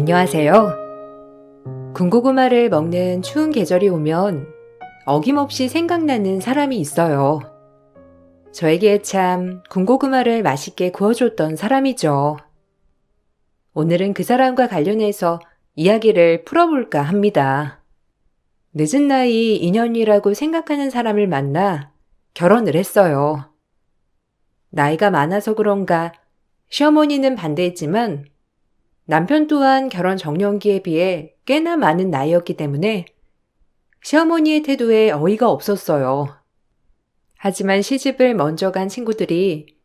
안녕하세요. 군고구마를 먹는 추운 계절이 오면 어김없이 생각나는 사람이 있어요. 저에게 참 군고구마를 맛있게 구워줬던 사람이죠. 오늘은 그 사람과 관련해서 이야기를 풀어볼까 합니다. 늦은 나이 인연이라고 생각하는 사람을 만나 결혼을 했어요. 나이가 많아서 그런가 시어머니는 반대했지만 남편 또한 결혼 적령기에 비해 꽤나 많은 나이였기 때문에 시어머니의 태도에 어이가 없었어요. 하지만 시집을 먼저 간 친구들이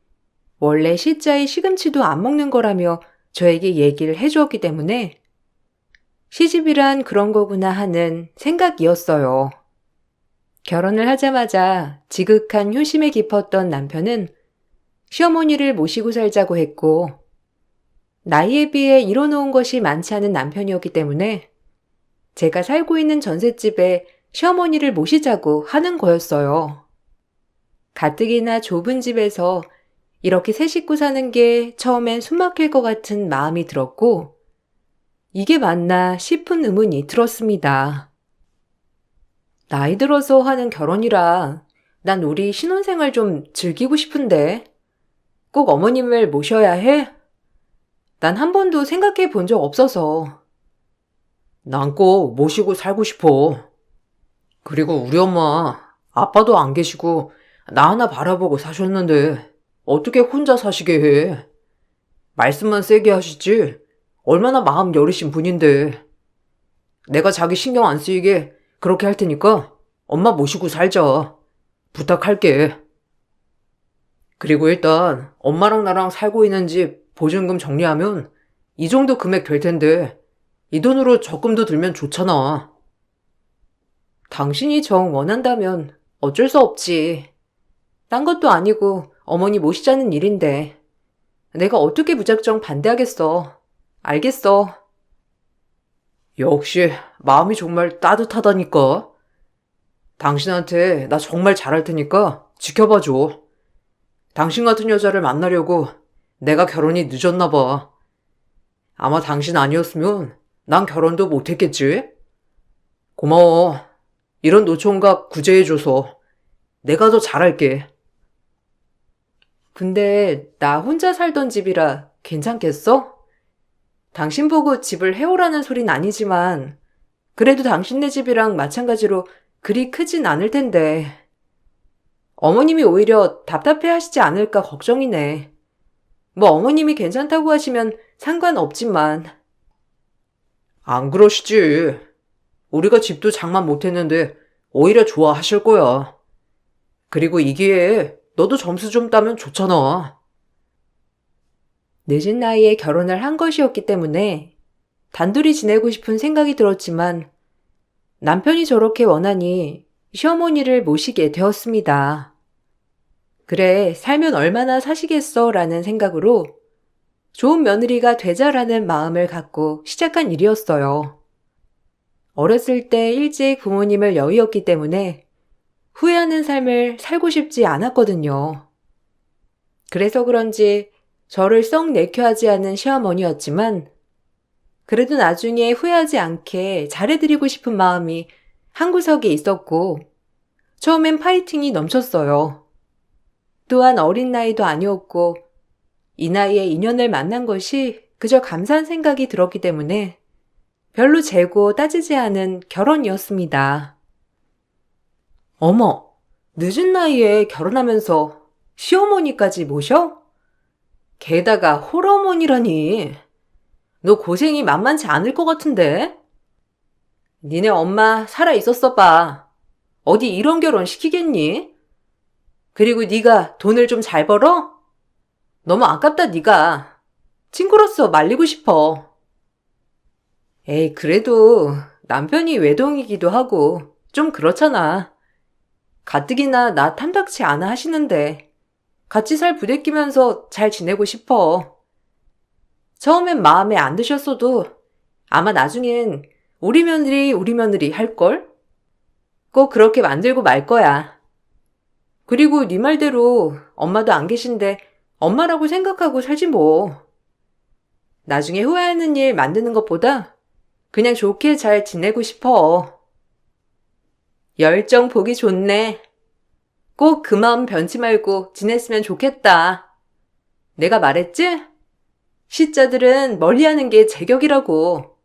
원래 시자에 시금치도 안 먹는 거라며 저에게 얘기를 해주었기 때문에 시집이란 그런 거구나 하는 생각이었어요. 결혼을 하자마자 지극한 효심에 깊었던 남편은 시어머니를 모시고 살자고 했고 나이에 비해 이뤄놓은 것이 많지 않은 남편이었기 때문에 제가 살고 있는 전셋집에 시어머니를 모시자고 하는 거였어요. 가뜩이나 좁은 집에서 이렇게 세 식구 사는 게 처음엔 숨막힐 것 같은 마음이 들었고 이게 맞나 싶은 의문이 들었습니다. 나이 들어서 하는 결혼이라 난 우리 신혼생활 좀 즐기고 싶은데 꼭 어머님을 모셔야 해? 난 한 번도 생각해 본 적 없어서. 난 꼭 모시고 살고 싶어. 그리고 우리 엄마, 아빠도 안 계시고 나 하나 바라보고 사셨는데 어떻게 혼자 사시게 해? 말씀만 세게 하시지 얼마나 마음 여리신 분인데. 내가 자기 신경 안 쓰이게 그렇게 할 테니까 엄마 모시고 살자. 부탁할게. 그리고 일단 엄마랑 나랑 살고 있는 집 보증금 정리하면 이 정도 금액 될 텐데 이 돈으로 적금도 들면 좋잖아. 당신이 정 원한다면 어쩔 수 없지. 딴 것도 아니고 어머니 모시자는 일인데 내가 어떻게 무작정 반대하겠어. 알겠어. 역시 마음이 정말 따뜻하다니까. 당신한테 나 정말 잘할 테니까 지켜봐줘. 당신 같은 여자를 만나려고 내가 결혼이 늦었나 봐. 아마 당신 아니었으면 난 결혼도 못했겠지? 고마워. 이런 노총각 구제해줘서 내가 더 잘할게. 근데 나 혼자 살던 집이라 괜찮겠어? 당신 보고 집을 해오라는 소린 아니지만 그래도 당신네 집이랑 마찬가지로 그리 크진 않을 텐데 어머님이 오히려 답답해 하시지 않을까 걱정이네. 뭐 어머님이 괜찮다고 하시면 상관없지만. 안 그러시지. 우리가 집도 장만 못했는데 오히려 좋아하실 거야. 그리고 이 기회에 너도 점수 좀 따면 좋잖아. 늦은 나이에 결혼을 한 것이었기 때문에 단둘이 지내고 싶은 생각이 들었지만 남편이 저렇게 원하니 시어머니를 모시게 되었습니다. 그래, 살면 얼마나 사시겠어 라는 생각으로 좋은 며느리가 되자라는 마음을 갖고 시작한 일이었어요. 어렸을 때 일찍 부모님을 여의었기 때문에 후회하는 삶을 살고 싶지 않았거든요. 그래서 그런지 저를 썩 내켜하지 않은 시어머니였지만 그래도 나중에 후회하지 않게 잘해드리고 싶은 마음이 한구석에 있었고 처음엔 파이팅이 넘쳤어요. 또한 어린 나이도 아니었고 이 나이에 인연을 만난 것이 그저 감사한 생각이 들었기 때문에 별로 재고 따지지 않은 결혼이었습니다. 어머, 늦은 나이에 결혼하면서 시어머니까지 모셔? 게다가 홀어머니라니. 너 고생이 만만치 않을 것 같은데? 니네 엄마 살아 있었어 봐. 어디 이런 결혼 시키겠니? 그리고 네가 돈을 좀 잘 벌어? 너무 아깝다 네가. 친구로서 말리고 싶어. 에이 그래도 남편이 외동이기도 하고 좀 그렇잖아. 가뜩이나 나 탐탁치 않아 하시는데 같이 살 부대끼면서 잘 지내고 싶어. 처음엔 마음에 안 드셨어도 아마 나중엔 우리 며느리 할걸? 꼭 그렇게 만들고 말 거야. 그리고 네 말대로 엄마도 안 계신데 엄마라고 생각하고 살지 뭐. 나중에 후회하는 일 만드는 것보다 그냥 좋게 잘 지내고 싶어. 열정 보기 좋네. 꼭 그 마음 변치 말고 지냈으면 좋겠다. 내가 말했지? 시자들은 멀리하는 게 제격이라고.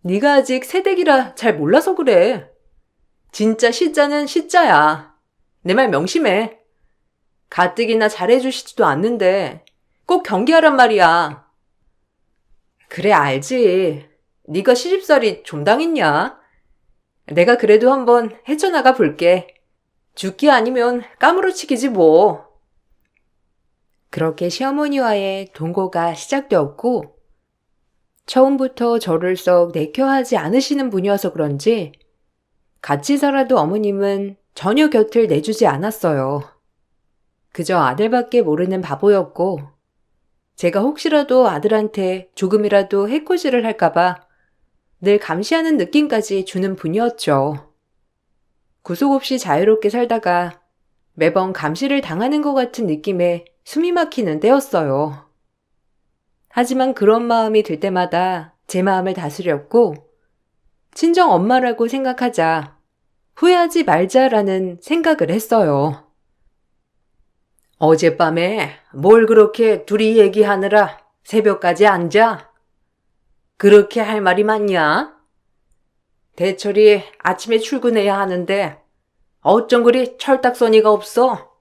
네가 아직 새댁이라 잘 몰라서 그래. 진짜 시자는 시자야. 내 말 명심해. 가뜩이나 잘해주시지도 않는데 꼭 경계하란 말이야. 그래 알지. 네가 시집살이 좀 당했냐? 내가 그래도 한번 헤쳐나가 볼게. 죽기 아니면 까무러치기지 뭐. 그렇게 시어머니와의 동거가 시작되었고 처음부터 저를 썩 내켜하지 않으시는 분이어서 그런지 같이 살아도 어머님은 전혀 곁을 내주지 않았어요. 그저 아들밖에 모르는 바보였고 제가 혹시라도 아들한테 조금이라도 해코지를 할까봐 늘 감시하는 느낌까지 주는 분이었죠. 구속 없이 자유롭게 살다가 매번 감시를 당하는 것 같은 느낌에 숨이 막히는 때였어요. 하지만 그런 마음이 들 때마다 제 마음을 다스렸고 친정 엄마라고 생각하자, 후회하지 말자라는 생각을 했어요. 어젯밤에 뭘 그렇게 둘이 얘기하느라 새벽까지 앉아? 그렇게 할 말이 많냐? 대철이 아침에 출근해야 하는데 어쩜 그리 철딱서니가 없어?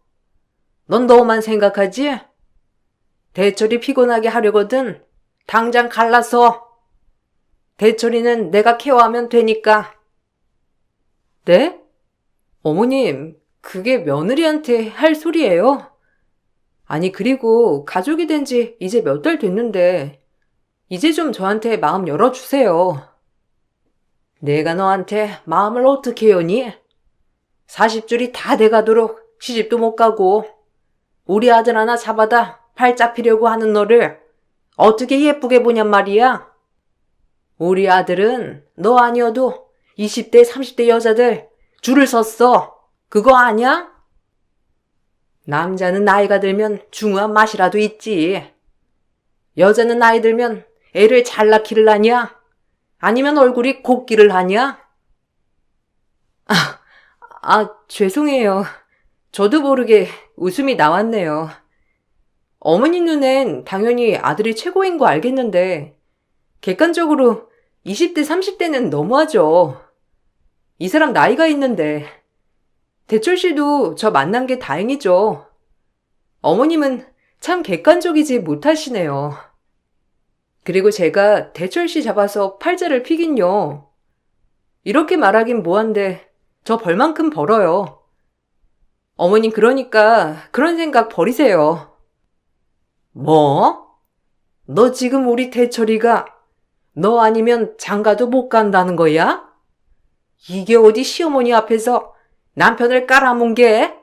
넌 너만 생각하지? 대철이 피곤하게 하려거든 당장 갈라서. 대철이는 내가 케어하면 되니까. 네? 어머님, 그게 며느리한테 할 소리예요? 아니 그리고 가족이 된 지 이제 몇 달 됐는데 이제 좀 저한테 마음 열어주세요. 내가 너한테 마음을 어떻게 여니? 40줄이 다 돼가도록 시집도 못 가고 우리 아들 하나 잡아다 발 잡히려고 하는 너를 어떻게 예쁘게 보냔 말이야. 우리 아들은 너 아니어도 20대 30대 여자들 줄을 섰어. 그거 아냐? 남자는 나이가 들면 중후한 맛이라도 있지. 여자는 나이 들면 애를 잘 낳기를 하냐? 아니면 얼굴이 곱기를 하냐? 죄송해요. 저도 모르게 웃음이 나왔네요. 어머니 눈엔 당연히 아들이 최고인 거 알겠는데 객관적으로 20대 30대는 너무하죠. 이 사람 나이가 있는데. 대철 씨도 저 만난 게 다행이죠. 어머님은 참 객관적이지 못하시네요. 그리고 제가 대철 씨 잡아서 팔자를 피긴요. 이렇게 말하긴 뭐한데 저 벌만큼 벌어요. 어머님 그러니까 그런 생각 버리세요. 뭐? 너 지금 우리 대철이가 너 아니면 장가도 못 간다는 거야? 이게 어디 시어머니 앞에서 남편을 깔아뭉개?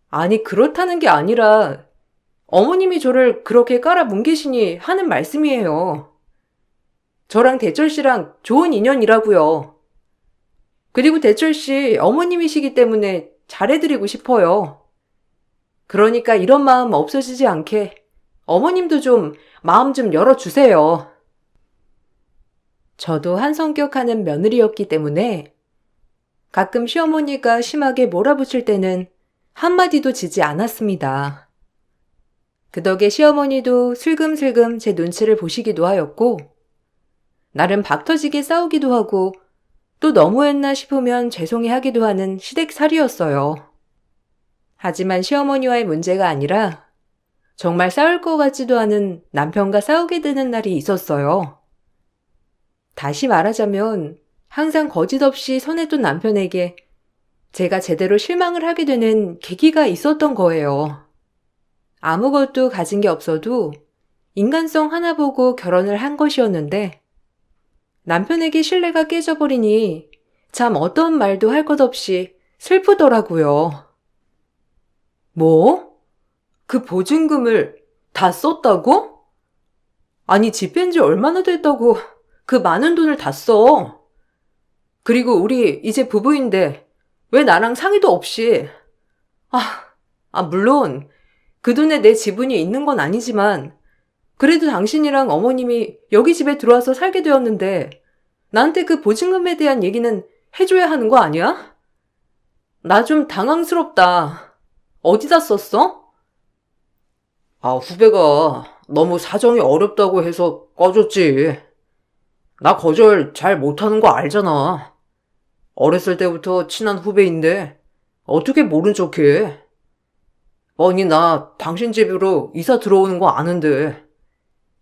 아니 그렇다는 게 아니라 어머님이 저를 그렇게 깔아뭉개시니 하는 말씀이에요. 저랑 대철 씨랑 좋은 인연이라고요. 그리고 대철 씨 어머님이시기 때문에 잘해드리고 싶어요. 그러니까 이런 마음 없어지지 않게 어머님도 좀 마음 좀 열어주세요. 저도 한 성격하는 며느리였기 때문에 가끔 시어머니가 심하게 몰아붙일 때는 한마디도 지지 않았습니다. 그 덕에 시어머니도 슬금슬금 제 눈치를 보시기도 하였고 나름 박터지게 싸우기도 하고 또 너무했나 싶으면 죄송해하기도 하는 시댁살이였어요. 하지만 시어머니와의 문제가 아니라 정말 싸울 것 같지도 않은 남편과 싸우게 되는 날이 있었어요. 다시 말하자면 항상 거짓없이 선했던 남편에게 제가 제대로 실망을 하게 되는 계기가 있었던 거예요. 아무것도 가진 게 없어도 인간성 하나 보고 결혼을 한 것이었는데 남편에게 신뢰가 깨져버리니 참 어떤 말도 할 것 없이 슬프더라고요. 뭐? 그 보증금을 다 썼다고? 아니 집 뺀 지 얼마나 됐다고 그 많은 돈을 다 써. 그리고 우리 이제 부부인데 왜 나랑 상의도 없이. 물론 그 돈에 내 지분이 있는 건 아니지만 그래도 당신이랑 어머님이 여기 집에 들어와서 살게 되었는데 나한테 그 보증금에 대한 얘기는 해줘야 하는 거 아니야? 나 좀 당황스럽다. 어디다 썼어? 후배가 너무 사정이 어렵다고 해서 꺼줬지. 나 거절 잘 못하는 거 알잖아. 어렸을 때부터 친한 후배인데 어떻게 모른 척해? 아니, 나 당신 집으로 이사 들어오는 거 아는데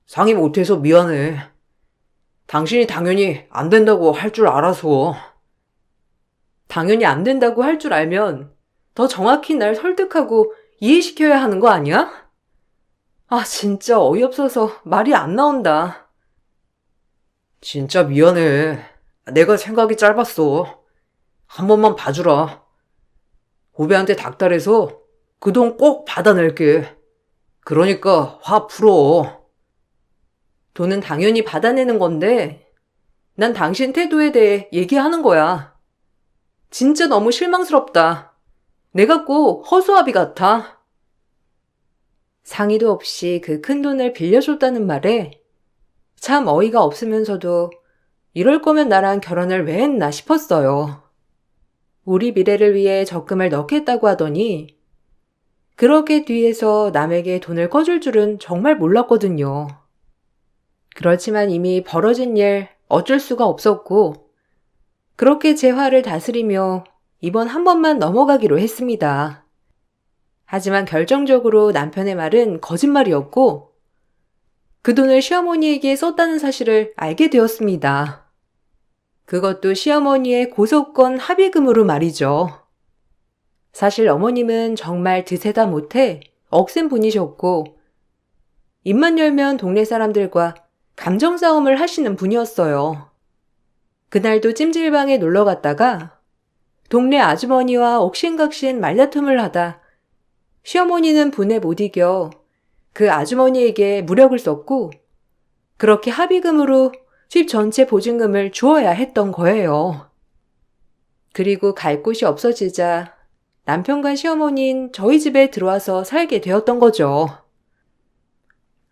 상의 못해서 미안해. 당신이 당연히 안 된다고 할 줄 알아서. 당연히 안 된다고 할 줄 알면 더 정확히 날 설득하고 이해시켜야 하는 거 아니야? 아, 진짜 어이없어서 말이 안 나온다. 진짜 미안해. 내가 생각이 짧았어. 한 번만 봐주라. 후배한테 닥달해서 그 돈 꼭 받아낼게. 그러니까 화 풀어. 돈은 당연히 받아내는 건데 난 당신 태도에 대해 얘기하는 거야. 진짜 너무 실망스럽다. 내가 꼭 허수아비 같아. 상의도 없이 그 큰 돈을 빌려줬다는 말에 참 어이가 없으면서도 이럴 거면 나랑 결혼을 왜 했나 싶었어요. 우리 미래를 위해 적금을 넣겠다고 하더니 그렇게 뒤에서 남에게 돈을 꺼줄 줄은 정말 몰랐거든요. 그렇지만 이미 벌어진 일 어쩔 수가 없었고 그렇게 제 화를 다스리며 이번 한 번만 넘어가기로 했습니다. 하지만 결정적으로 남편의 말은 거짓말이었고 그 돈을 시어머니에게 썼다는 사실을 알게 되었습니다. 그것도 시어머니의 고소권 합의금으로 말이죠. 사실 어머님은 정말 드세다 못해 억센 분이셨고 입만 열면 동네 사람들과 감정 싸움을 하시는 분이었어요. 그날도 찜질방에 놀러 갔다가 동네 아주머니와 옥신각신 말다툼을 하다 시어머니는 분에 못 이겨 그 아주머니에게 무력을 썼고 그렇게 합의금으로 집 전체 보증금을 주어야 했던 거예요. 그리고 갈 곳이 없어지자 남편과 시어머니는 저희 집에 들어와서 살게 되었던 거죠.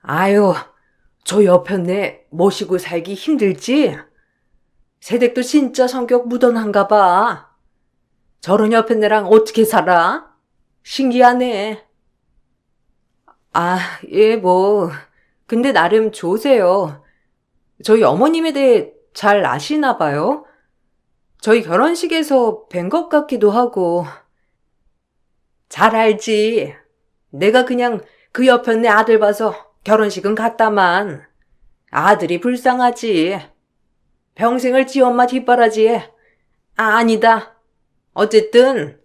아유, 저 여편네 모시고 살기 힘들지? 새댁도 진짜 성격 무던한가 봐. 저런 여편네랑 어떻게 살아? 신기하네. 아, 예, 근데 나름 좋으세요. 저희 어머님에 대해 잘 아시나 봐요. 저희 결혼식에서 뵌 것 같기도 하고. 잘 알지. 내가 그냥 그 여편네 아들 봐서 결혼식은 갔다만. 아들이 불쌍하지. 평생을 지 엄마 뒷바라지에. 아니다. 어쨌든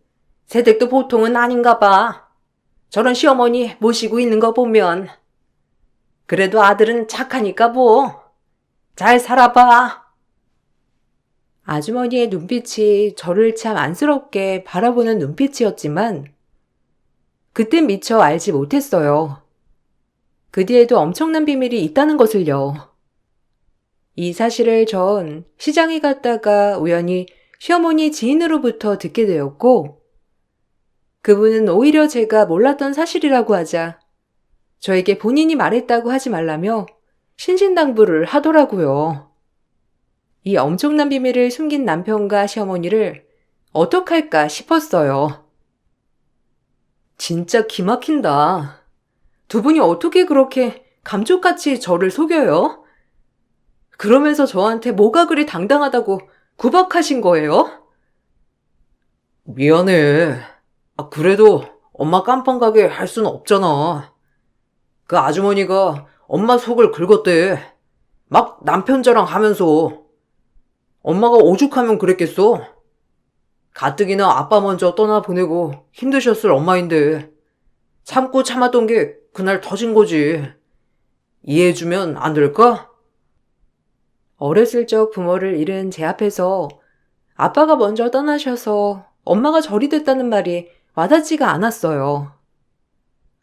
새댁도 보통은 아닌가 봐. 저런 시어머니 모시고 있는 거 보면. 그래도 아들은 착하니까 뭐. 잘 살아봐. 아주머니의 눈빛이 저를 참 안쓰럽게 바라보는 눈빛이었지만 그땐 미처 알지 못했어요. 그 뒤에도 엄청난 비밀이 있다는 것을요. 이 사실을 전 시장에 갔다가 우연히 시어머니 지인으로부터 듣게 되었고 그분은 오히려 제가 몰랐던 사실이라고 하자 저에게 본인이 말했다고 하지 말라며 신신당부를 하더라고요. 이 엄청난 비밀을 숨긴 남편과 시어머니를 어떡할까 싶었어요. 진짜 기막힌다. 두 분이 어떻게 그렇게 감쪽같이 저를 속여요? 그러면서 저한테 뭐가 그리 당당하다고 구박하신 거예요? 미안해. 그래도 엄마 깜빵 가게 할 수는 없잖아. 그 아주머니가 엄마 속을 긁었대. 막 남편 자랑하면서. 엄마가 오죽하면 그랬겠어? 가뜩이나 아빠 먼저 떠나보내고 힘드셨을 엄마인데 참고 참았던 게 그날 터진 거지. 이해해주면 안 될까? 어렸을 적 부모를 잃은 제 앞에서 아빠가 먼저 떠나셔서 엄마가 절이 됐다는 말이 와닿지가 않았어요.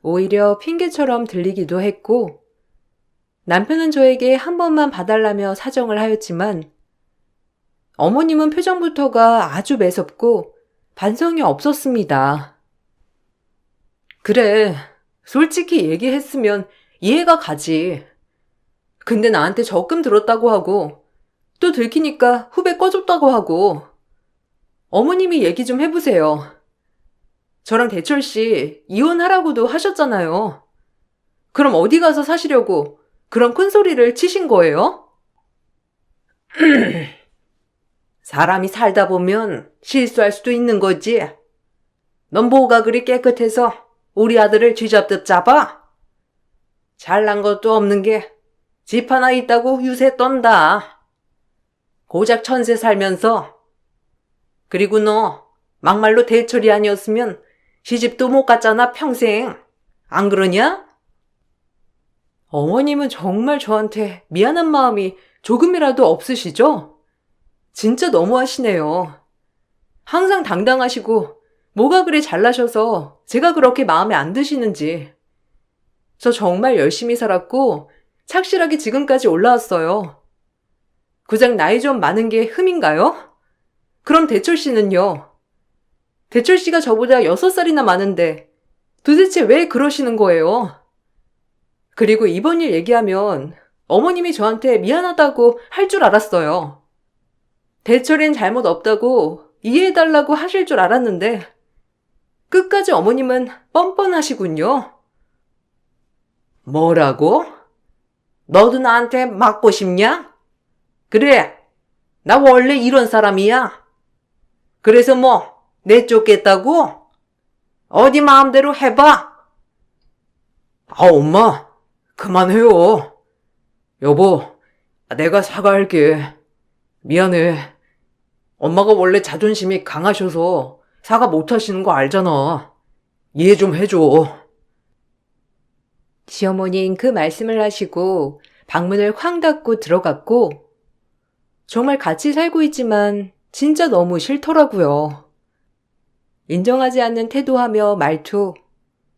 오히려 핑계처럼 들리기도 했고 남편은 저에게 한 번만 봐달라며 사정을 하였지만 어머님은 표정부터가 아주 매섭고 반성이 없었습니다. 그래, 솔직히 얘기했으면 이해가 가지. 근데 나한테 적금 들었다고 하고, 또 들키니까 후배 꺼줬다고 하고, 어머님이 얘기 좀 해보세요. 저랑 대철 씨 이혼하라고도 하셨잖아요. 그럼 어디 가서 사시려고 그런 큰 소리를 치신 거예요? 사람이 살다 보면 실수할 수도 있는 거지. 넌 뭐가 그리 깨끗해서 우리 아들을 쥐잡듯 잡아? 잘난 것도 없는 게 집 하나 있다고 유세 떤다. 고작 천세 살면서. 그리고 너 막말로 대철이 아니었으면 시집도 못 갔잖아 평생. 안 그러냐? 어머님은 정말 저한테 미안한 마음이 조금이라도 없으시죠? 진짜 너무하시네요. 항상 당당하시고 뭐가 그리 잘나셔서 제가 그렇게 마음에 안 드시는지. 저 정말 열심히 살았고 착실하게 지금까지 올라왔어요. 고작 나이 좀 많은 게 흠인가요? 그럼 대철 씨는요? 대철 씨가 저보다 6살이나 많은데 도대체 왜 그러시는 거예요? 그리고 이번 일 얘기하면 어머님이 저한테 미안하다고 할 줄 알았어요. 대철엔 잘못 없다고 이해해달라고 하실 줄 알았는데 끝까지 어머님은 뻔뻔하시군요. 뭐라고? 너도 나한테 맞고 싶냐? 그래, 나 원래 이런 사람이야. 그래서 뭐 내쫓겠다고? 어디 마음대로 해봐. 아, 엄마, 그만해요. 여보, 내가 사과할게. 미안해. 엄마가 원래 자존심이 강하셔서 사과 못하시는 거 알잖아. 이해 좀 해줘. 시어머니는 그 말씀을 하시고 방문을 쾅 닫고 들어갔고, 정말 같이 살고 있지만 진짜 너무 싫더라고요. 인정하지 않는 태도하며 말투,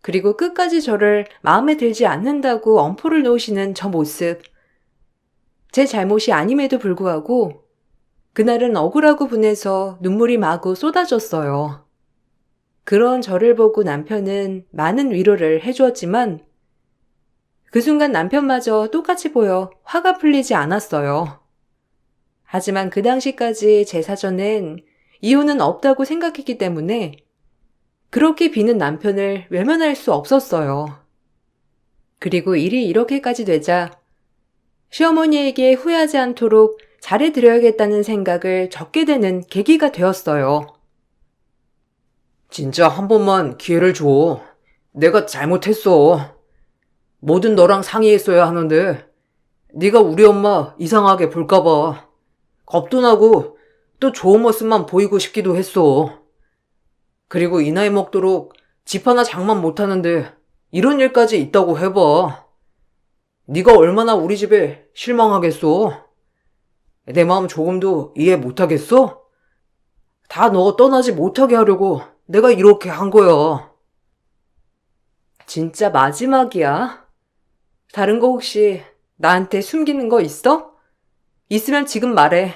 그리고 끝까지 저를 마음에 들지 않는다고 엄포를 놓으시는 저 모습. 제 잘못이 아님에도 불구하고 그날은 억울하고 분해서 눈물이 마구 쏟아졌어요. 그런 저를 보고 남편은 많은 위로를 해주었지만 그 순간 남편마저 똑같이 보여 화가 풀리지 않았어요. 하지만 그 당시까지 제 사전엔 이혼은 없다고 생각했기 때문에 그렇게 비는 남편을 외면할 수 없었어요. 그리고 일이 이렇게까지 되자 시어머니에게 후회하지 않도록 잘해드려야겠다는 생각을 적게 되는 계기가 되었어요. 진짜 한 번만 기회를 줘. 내가 잘못했어. 뭐든 너랑 상의했어야 하는데 네가 우리 엄마 이상하게 볼까봐 겁도 나고 또 좋은 모습만 보이고 싶기도 했어. 그리고 이 나이 먹도록 집 하나 장만 못하는데 이런 일까지 있다고 해봐. 네가 얼마나 우리 집에 실망하겠어? 내 마음 조금도 이해 못하겠어? 다 너 떠나지 못하게 하려고 내가 이렇게 한 거야. 진짜 마지막이야? 다른 거 혹시 나한테 숨기는 거 있어? 있으면 지금 말해.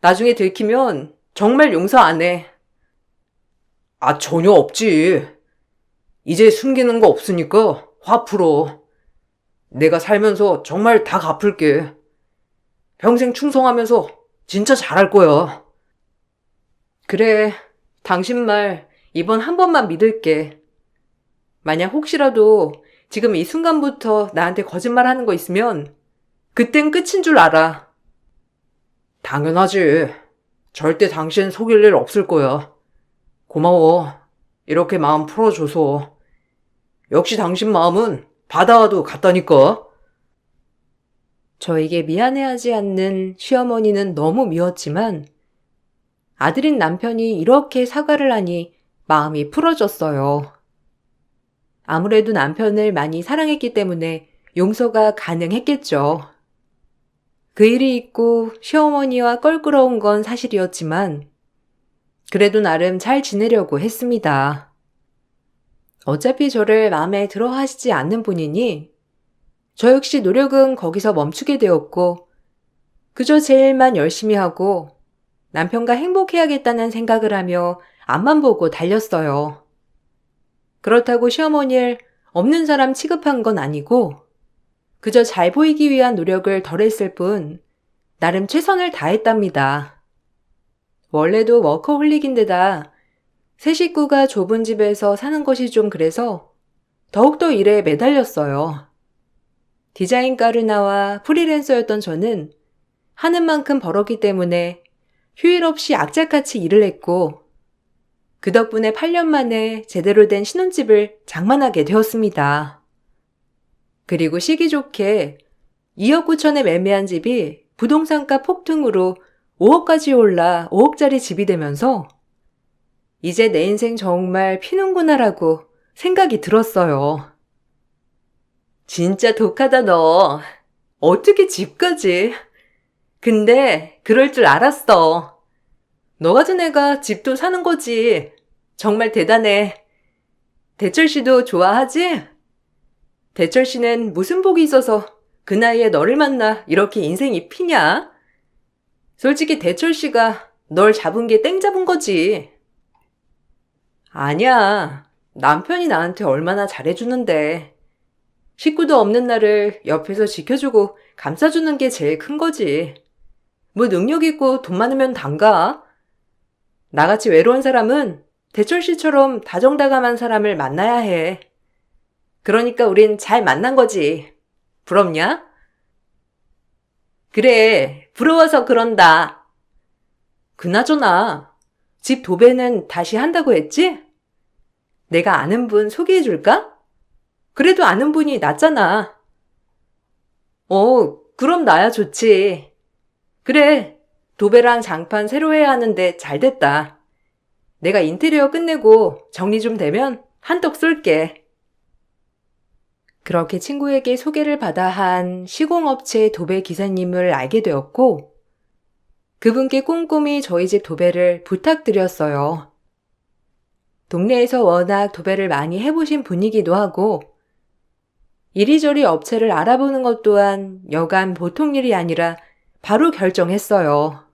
나중에 들키면 정말 용서 안 해. 아, 전혀 없지. 이제 숨기는 거 없으니까 화 풀어. 내가 살면서 정말 다 갚을게. 평생 충성하면서 진짜 잘할 거야. 그래, 당신 말 이번 한 번만 믿을게. 만약 혹시라도 지금 이 순간부터 나한테 거짓말 하는 거 있으면 그땐 끝인 줄 알아. 당연하지. 절대 당신 속일 일 없을 거야. 고마워. 이렇게 마음 풀어줘서. 역시 당신 마음은 바다와도 같다니까. 저에게 미안해하지 않는 시어머니는 너무 미웠지만 아들인 남편이 이렇게 사과를 하니 마음이 풀어졌어요. 아무래도 남편을 많이 사랑했기 때문에 용서가 가능했겠죠. 그 일이 있고 시어머니와 껄끄러운 건 사실이었지만 그래도 나름 잘 지내려고 했습니다. 어차피 저를 마음에 들어 하시지 않는 분이니 저 역시 노력은 거기서 멈추게 되었고 그저 제 일만 열심히 하고 남편과 행복해야겠다는 생각을 하며 앞만 보고 달렸어요. 그렇다고 시어머니를 없는 사람 취급한 건 아니고 그저 잘 보이기 위한 노력을 덜했을 뿐 나름 최선을 다했답니다. 원래도 워커홀릭인데다 세 식구가 좁은 집에서 사는 것이 좀 그래서 더욱더 일에 매달렸어요. 디자인과를 나와 프리랜서였던 저는 하는 만큼 벌었기 때문에 휴일 없이 악착같이 일을 했고 그 덕분에 8년 만에 제대로 된 신혼집을 장만하게 되었습니다. 그리고 시기 좋게 2억 9천에 매매한 집이 부동산가 폭등으로 5억까지 올라 5억짜리 집이 되면서 이제 내 인생 정말 피는구나라고 생각이 들었어요. 진짜 독하다 너. 어떻게 집까지? 근데 그럴 줄 알았어. 너 같은 애가 집도 사는 거지. 정말 대단해. 대철 씨도 좋아하지? 대철 씨는 무슨 복이 있어서 그 나이에 너를 만나 이렇게 인생이 피냐? 솔직히 대철 씨가 널 잡은 게 땡 잡은 거지. 아니야. 남편이 나한테 얼마나 잘해주는데. 식구도 없는 나를 옆에서 지켜주고 감싸주는 게 제일 큰 거지. 뭐 능력 있고 돈 많으면 단가? 나같이 외로운 사람은 대철 씨처럼 다정다감한 사람을 만나야 해. 그러니까 우린 잘 만난 거지. 부럽냐? 그래, 부러워서 그런다. 그나저나 집 도배는 다시 한다고 했지? 내가 아는 분 소개해 줄까? 그래도 아는 분이 낫잖아. 그럼 나야 좋지. 그래, 도배랑 장판 새로 해야 하는데 잘 됐다. 내가 인테리어 끝내고 정리 좀 되면 한턱 쏠게. 그렇게 친구에게 소개를 받아 한 시공업체 도배 기사님을 알게 되었고 그분께 꼼꼼히 저희 집 도배를 부탁드렸어요. 동네에서 워낙 도배를 많이 해보신 분이기도 하고 이리저리 업체를 알아보는 것 또한 여간 보통 일이 아니라 바로 결정했어요.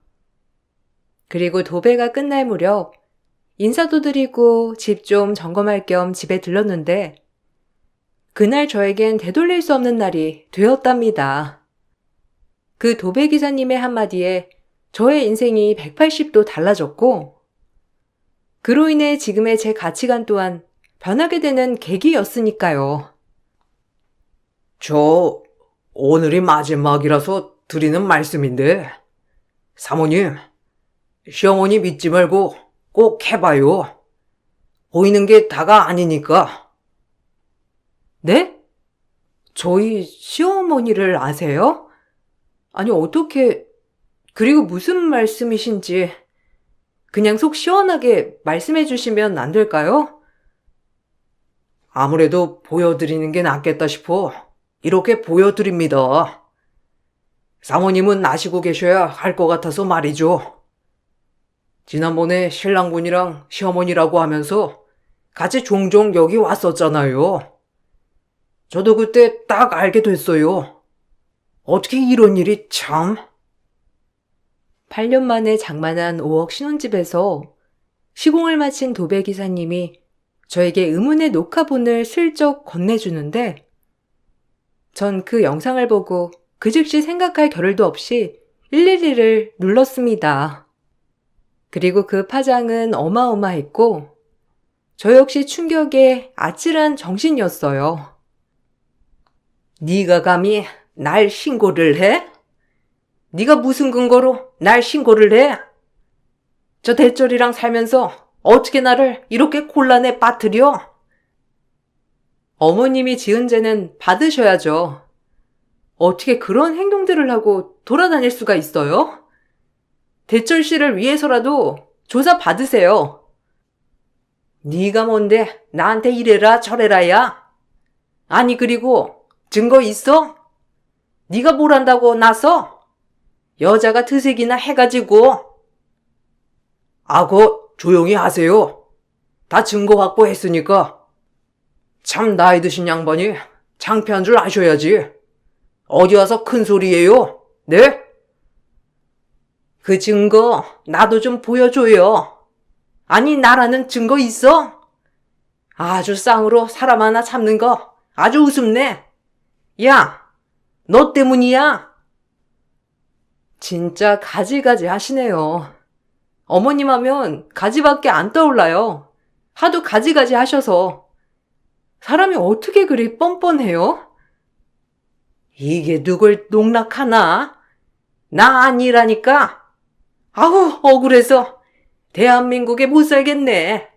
그리고 도배가 끝날 무렵 인사도 드리고 집 좀 점검할 겸 집에 들렀는데 그날 저에겐 되돌릴 수 없는 날이 되었답니다. 그 도배 기사님의 한마디에 저의 인생이 180도 달라졌고 그로 인해 지금의 제 가치관 또한 변하게 되는 계기였으니까요. 저 오늘이 마지막이라서 드리는 말씀인데 사모님, 시어머니 믿지 말고 꼭 해봐요. 보이는 게 다가 아니니까. 네? 저희 시어머니를 아세요? 아니 어떻게... 그리고 무슨 말씀이신지 그냥 속 시원하게 말씀해 주시면 안 될까요? 아무래도 보여드리는 게 낫겠다 싶어 이렇게 보여드립니다. 사모님은 아시고 계셔야 할 것 같아서 말이죠. 지난번에 신랑분이랑 시어머니라고 하면서 같이 종종 여기 왔었잖아요. 저도 그때 딱 알게 됐어요. 어떻게 이런 일이 참... 8년 만에 장만한 5억 신혼집에서 시공을 마친 도배 기사님이 저에게 의문의 녹화본을 슬쩍 건네주는데 전 그 영상을 보고 그 즉시 생각할 겨를도 없이 112를 눌렀습니다. 그리고 그 파장은 어마어마했고 저 역시 충격에 아찔한 정신이었어요. 네가 감히 날 신고를 해? 네가 무슨 근거로 날 신고를 해? 저 대철이랑 살면서 어떻게 나를 이렇게 곤란에 빠뜨려? 어머님이 지은 죄는 받으셔야죠. 어떻게 그런 행동들을 하고 돌아다닐 수가 있어요? 대철 씨를 위해서라도 조사 받으세요. 네가 뭔데 나한테 이래라 저래라야? 아니 그리고 증거 있어? 네가 뭘 한다고 나서? 여자가 드색이나 해가지고. 아고 조용히 하세요. 다 증거 확보했으니까. 참 나이 드신 양반이 창피한 줄 아셔야지. 어디 와서 큰 소리예요? 네? 그 증거 나도 좀 보여줘요. 아니 나라는 증거 있어? 아주 쌍으로 사람 하나 잡는 거 아주 우습네. 야, 너 때문이야. 진짜 가지가지 하시네요. 어머님 하면 가지밖에 안 떠올라요. 하도 가지가지 하셔서. 사람이 어떻게 그리 뻔뻔해요? 이게 누굴 농락하나? 나 아니라니까. 아우, 억울해서 대한민국에 못 살겠네.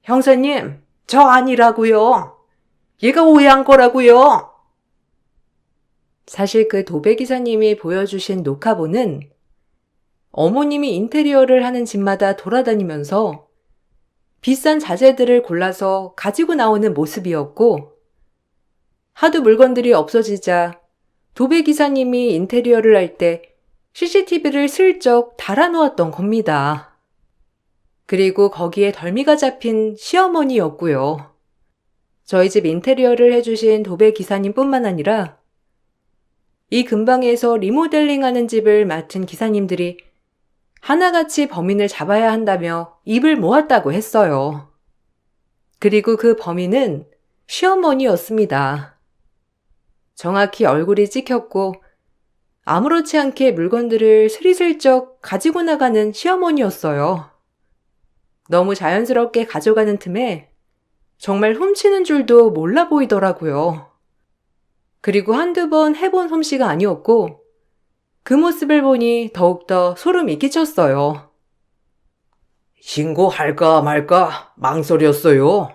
형사님, 저 아니라고요. 얘가 오해한 거라고요. 사실 그 도배기사님이 보여주신 녹화본은 어머님이 인테리어를 하는 집마다 돌아다니면서 비싼 자재들을 골라서 가지고 나오는 모습이었고, 하도 물건들이 없어지자 도배기사님이 인테리어를 할 때 CCTV를 슬쩍 달아놓았던 겁니다. 그리고 거기에 덜미가 잡힌 시어머니였고요. 저희 집 인테리어를 해주신 도배기사님뿐만 아니라 이 근방에서 리모델링하는 집을 맡은 기사님들이 하나같이 범인을 잡아야 한다며 입을 모았다고 했어요. 그리고 그 범인은 시어머니였습니다. 정확히 얼굴이 찍혔고 아무렇지 않게 물건들을 스리슬쩍 가지고 나가는 시어머니였어요. 너무 자연스럽게 가져가는 틈에 정말 훔치는 줄도 몰라 보이더라고요. 그리고 한두 번 해본 솜씨가 아니었고 그 모습을 보니 더욱더 소름이 끼쳤어요. 신고할까 말까 망설였어요.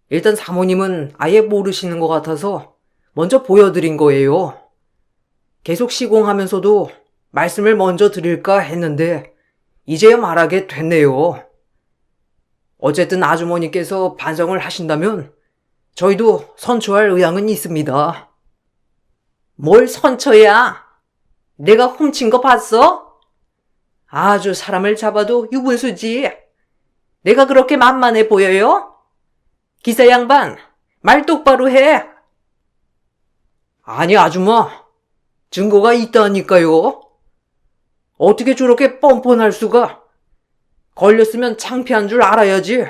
일단 사모님은 아예 모르시는 것 같아서 먼저 보여드린 거예요. 계속 시공하면서도 말씀을 먼저 드릴까 했는데 이제야 말하게 됐네요. 어쨌든 아주머니께서 반성을 하신다면 저희도 선처할 의향은 있습니다. 뭘 선처야? 내가 훔친 거 봤어? 아주 사람을 잡아도 유분수지. 내가 그렇게 만만해 보여요? 기사 양반, 말 똑바로 해. 아니 아줌마, 증거가 있다니까요. 어떻게 저렇게 뻔뻔할 수가? 걸렸으면 창피한 줄 알아야지.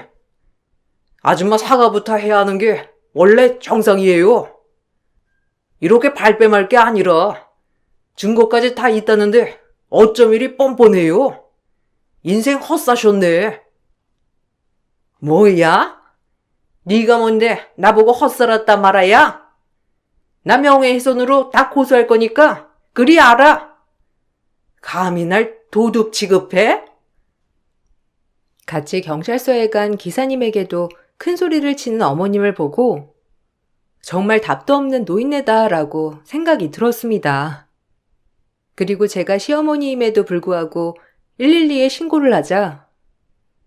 아줌마 사과부터 해야 하는 게 원래 정상이에요. 이렇게 발뺌할 게 아니라 증거까지 다 있다는데 어쩜 이리 뻔뻔해요? 인생 헛사셨네. 뭐야? 네가 뭔데 나보고 헛살았다 말아야? 나 명예훼손으로 다 고소할 거니까 그리 알아. 감히 날 도둑 취급해? 같이 경찰서에 간 기사님에게도 큰 소리를 치는 어머님을 보고 정말 답도 없는 노인네다라고 생각이 들었습니다. 그리고 제가 시어머니임에도 불구하고 112에 신고를 하자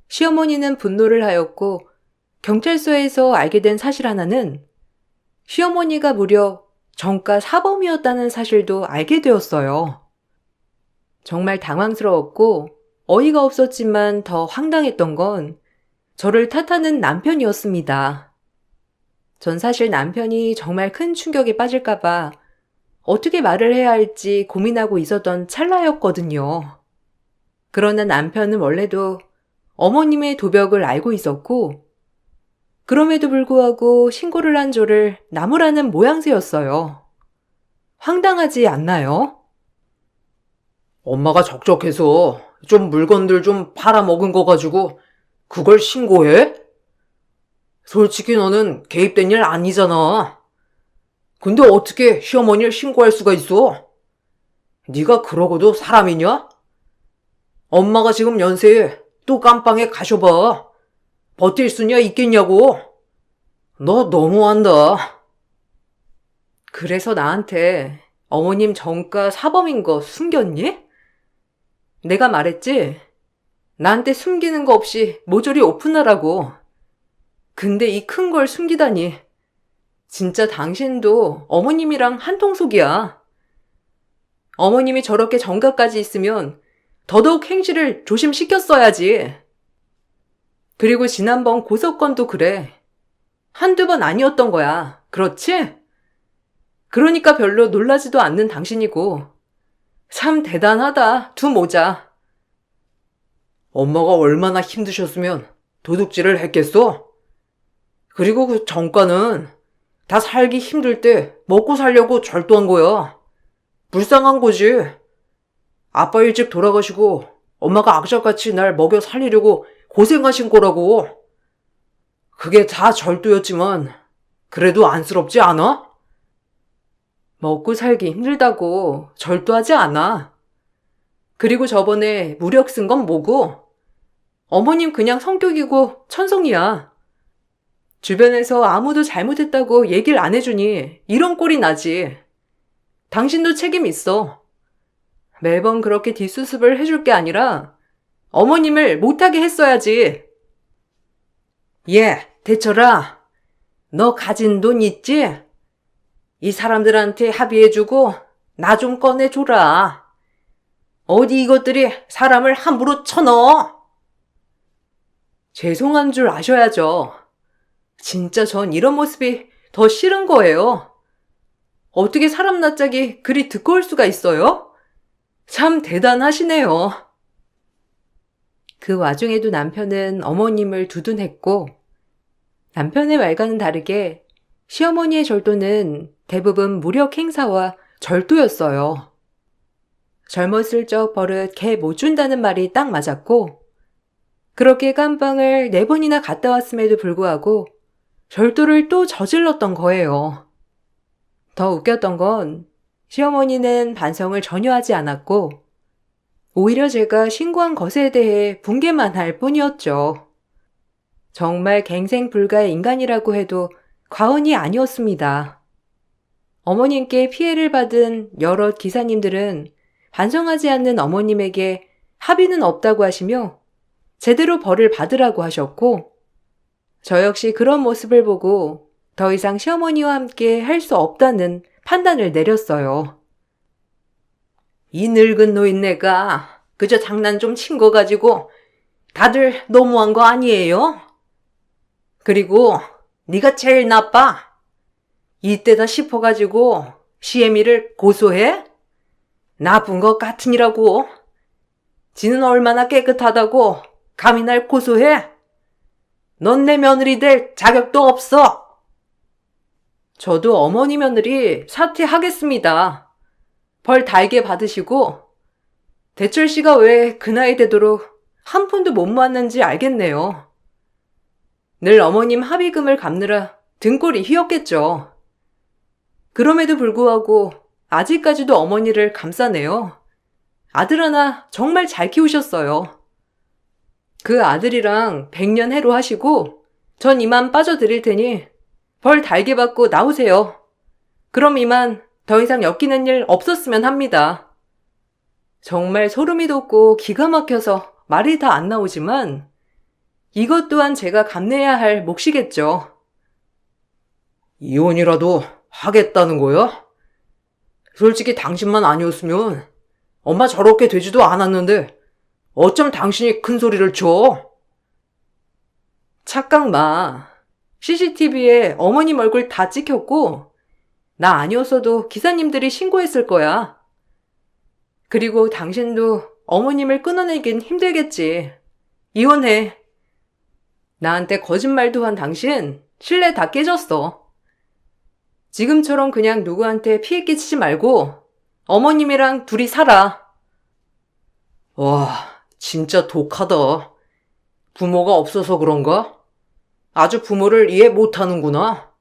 시어머니는 분노를 하였고 경찰서에서 알게 된 사실 하나는 시어머니가 무려 정가 사범이었다는 사실도 알게 되었어요. 정말 당황스러웠고 어이가 없었지만 더 황당했던 건 저를 탓하는 남편이었습니다. 전 사실 남편이 정말 큰 충격에 빠질까봐 어떻게 말을 해야 할지 고민하고 있었던 찰나였거든요. 그러나 남편은 원래도 어머님의 도벽을 알고 있었고 그럼에도 불구하고 신고를 한 저를 나무라는 모양새였어요. 황당하지 않나요? 엄마가 적적해서 좀 물건들 좀 팔아먹은 거 가지고 그걸 신고해? 솔직히 너는 개입된 일 아니잖아. 근데 어떻게 시어머니를 신고할 수가 있어? 네가 그러고도 사람이냐? 엄마가 지금 연세에 또 깜빵에 가셔봐. 버틸 수냐 있겠냐고. 너 너무한다. 그래서 나한테 어머님 정가 사범인 거 숨겼니? 내가 말했지? 나한테 숨기는 거 없이 모조리 오픈하라고. 근데 이 큰 걸 숨기다니. 진짜 당신도 어머님이랑 한통속이야. 어머님이 저렇게 정가까지 있으면 더더욱 행실을 조심시켰어야지. 그리고 지난번 고소건도 그래. 한두 번 아니었던 거야. 그렇지? 그러니까 별로 놀라지도 않는 당신이고. 참 대단하다, 두 모자. 엄마가 얼마나 힘드셨으면 도둑질을 했겠어? 그리고 그 정가는 다 살기 힘들 때 먹고 살려고 절도한 거야. 불쌍한 거지. 아빠 일찍 돌아가시고 엄마가 악착같이 날 먹여 살리려고 고생하신 거라고. 그게 다 절도였지만 그래도 안쓰럽지 않아? 먹고 살기 힘들다고 절도하지 않아. 그리고 저번에 무력 쓴 건 뭐고? 어머님 그냥 성격이고 천성이야. 주변에서 아무도 잘못했다고 얘기를 안 해주니 이런 꼴이 나지. 당신도 책임 있어. 매번 그렇게 뒷수습을 해줄 게 아니라 어머님을 못하게 했어야지. 대철아, 너 가진 돈 있지? 이 사람들한테 합의해주고 나 좀 꺼내줘라. 어디 이것들이 사람을 함부로 쳐넣어? 죄송한 줄 아셔야죠. 진짜 전 이런 모습이 더 싫은 거예요. 어떻게 사람 낯짝이 그리 두꺼울 수가 있어요? 참 대단하시네요. 그 와중에도 남편은 어머님을 두둔했고, 남편의 말과는 다르게 시어머니의 절도는 대부분 무력 행사와 절도였어요. 젊었을 적 버릇 개 못 준다는 말이 딱 맞았고, 그렇게 깜빵을 4번이나 갔다 왔음에도 불구하고 절도를 또 저질렀던 거예요. 더 웃겼던 건 시어머니는 반성을 전혀 하지 않았고, 오히려 제가 신고한 것에 대해 분개만 할 뿐이었죠. 정말 갱생불가의 인간이라고 해도 과언이 아니었습니다. 어머님께 피해를 받은 여러 기사님들은 반성하지 않는 어머님에게 합의는 없다고 하시며 제대로 벌을 받으라고 하셨고, 저 역시 그런 모습을 보고 더 이상 시어머니와 함께 할 수 없다는 판단을 내렸어요. 이 늙은 노인네가 그저 장난 좀 친 거 가지고 다들 너무한 거 아니에요? 그리고 네가 제일 나빠. 이때다 싶어가지고 시애미를 고소해? 나쁜 것 같으니라고. 지는 얼마나 깨끗하다고 감히 날 고소해? 넌 내 며느리 될 자격도 없어. 저도 어머니 며느리 사퇴하겠습니다. 벌 달게 받으시고, 대철 씨가 왜 그 나이 되도록 한 푼도 못 모았는지 알겠네요. 늘 어머님 합의금을 갚느라 등골이 휘었겠죠. 그럼에도 불구하고 아직까지도 어머니를 감싸네요. 아들 하나 정말 잘 키우셨어요. 그 아들이랑 100년 해로 하시고 전 이만 빠져드릴 테니 벌 달게 받고 나오세요. 그럼 이만 더 이상 엮이는 일 없었으면 합니다. 정말 소름이 돋고 기가 막혀서 말이 다 안 나오지만 이것 또한 제가 감내해야 할 몫이겠죠. 이혼이라도 하겠다는 거야? 솔직히 당신만 아니었으면 엄마 저렇게 되지도 않았는데 어쩜 당신이 큰 소리를 쳐? 착각 마. CCTV에 어머님 얼굴 다 찍혔고 나 아니었어도 기사님들이 신고했을 거야. 그리고 당신도 어머님을 끊어내긴 힘들겠지. 이혼해. 나한테 거짓말도 한 당신 신뢰 다 깨졌어. 지금처럼 그냥 누구한테 피해 끼치지 말고 어머님이랑 둘이 살아. 와, 진짜 독하다. 부모가 없어서 그런가? 아주 부모를 이해 못하는구나.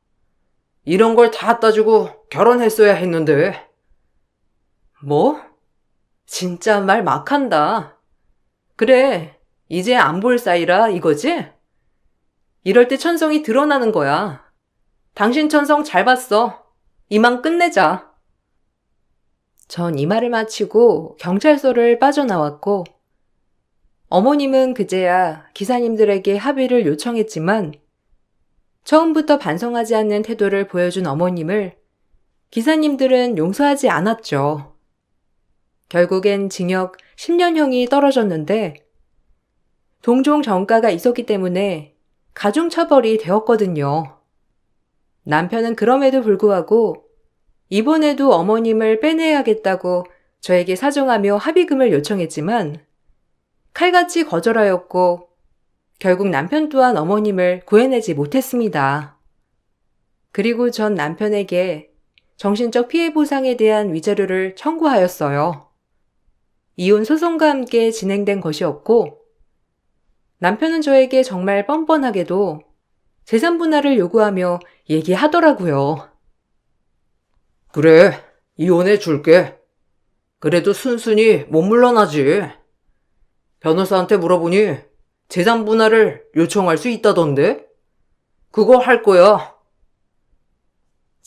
이런 걸 다 따지고 결혼했어야 했는데. 뭐? 진짜 말 막한다. 그래, 이제 안 볼 사이라 이거지? 이럴 때 천성이 드러나는 거야. 당신 천성 잘 봤어. 이만 끝내자. 전 이 말을 마치고 경찰서를 빠져나왔고, 어머님은 그제야 기사님들에게 합의를 요청했지만 처음부터 반성하지 않는 태도를 보여준 어머님을 기사님들은 용서하지 않았죠. 결국엔 징역 10년형이 떨어졌는데 동종 전가가 있었기 때문에 가중처벌이 되었거든요. 남편은 그럼에도 불구하고 이번에도 어머님을 빼내야겠다고 저에게 사정하며 합의금을 요청했지만 칼같이 거절하였고 결국 남편 또한 어머님을 구해내지 못했습니다. 그리고 전 남편에게 정신적 피해 보상에 대한 위자료를 청구하였어요. 이혼 소송과 함께 진행된 것이었고, 남편은 저에게 정말 뻔뻔하게도 재산 분할을 요구하며 얘기하더라고요. 그래, 이혼해 줄게. 그래도 순순히 못 물러나지. 변호사한테 물어보니 재산 분할을 요청할 수 있다던데? 그거 할 거야.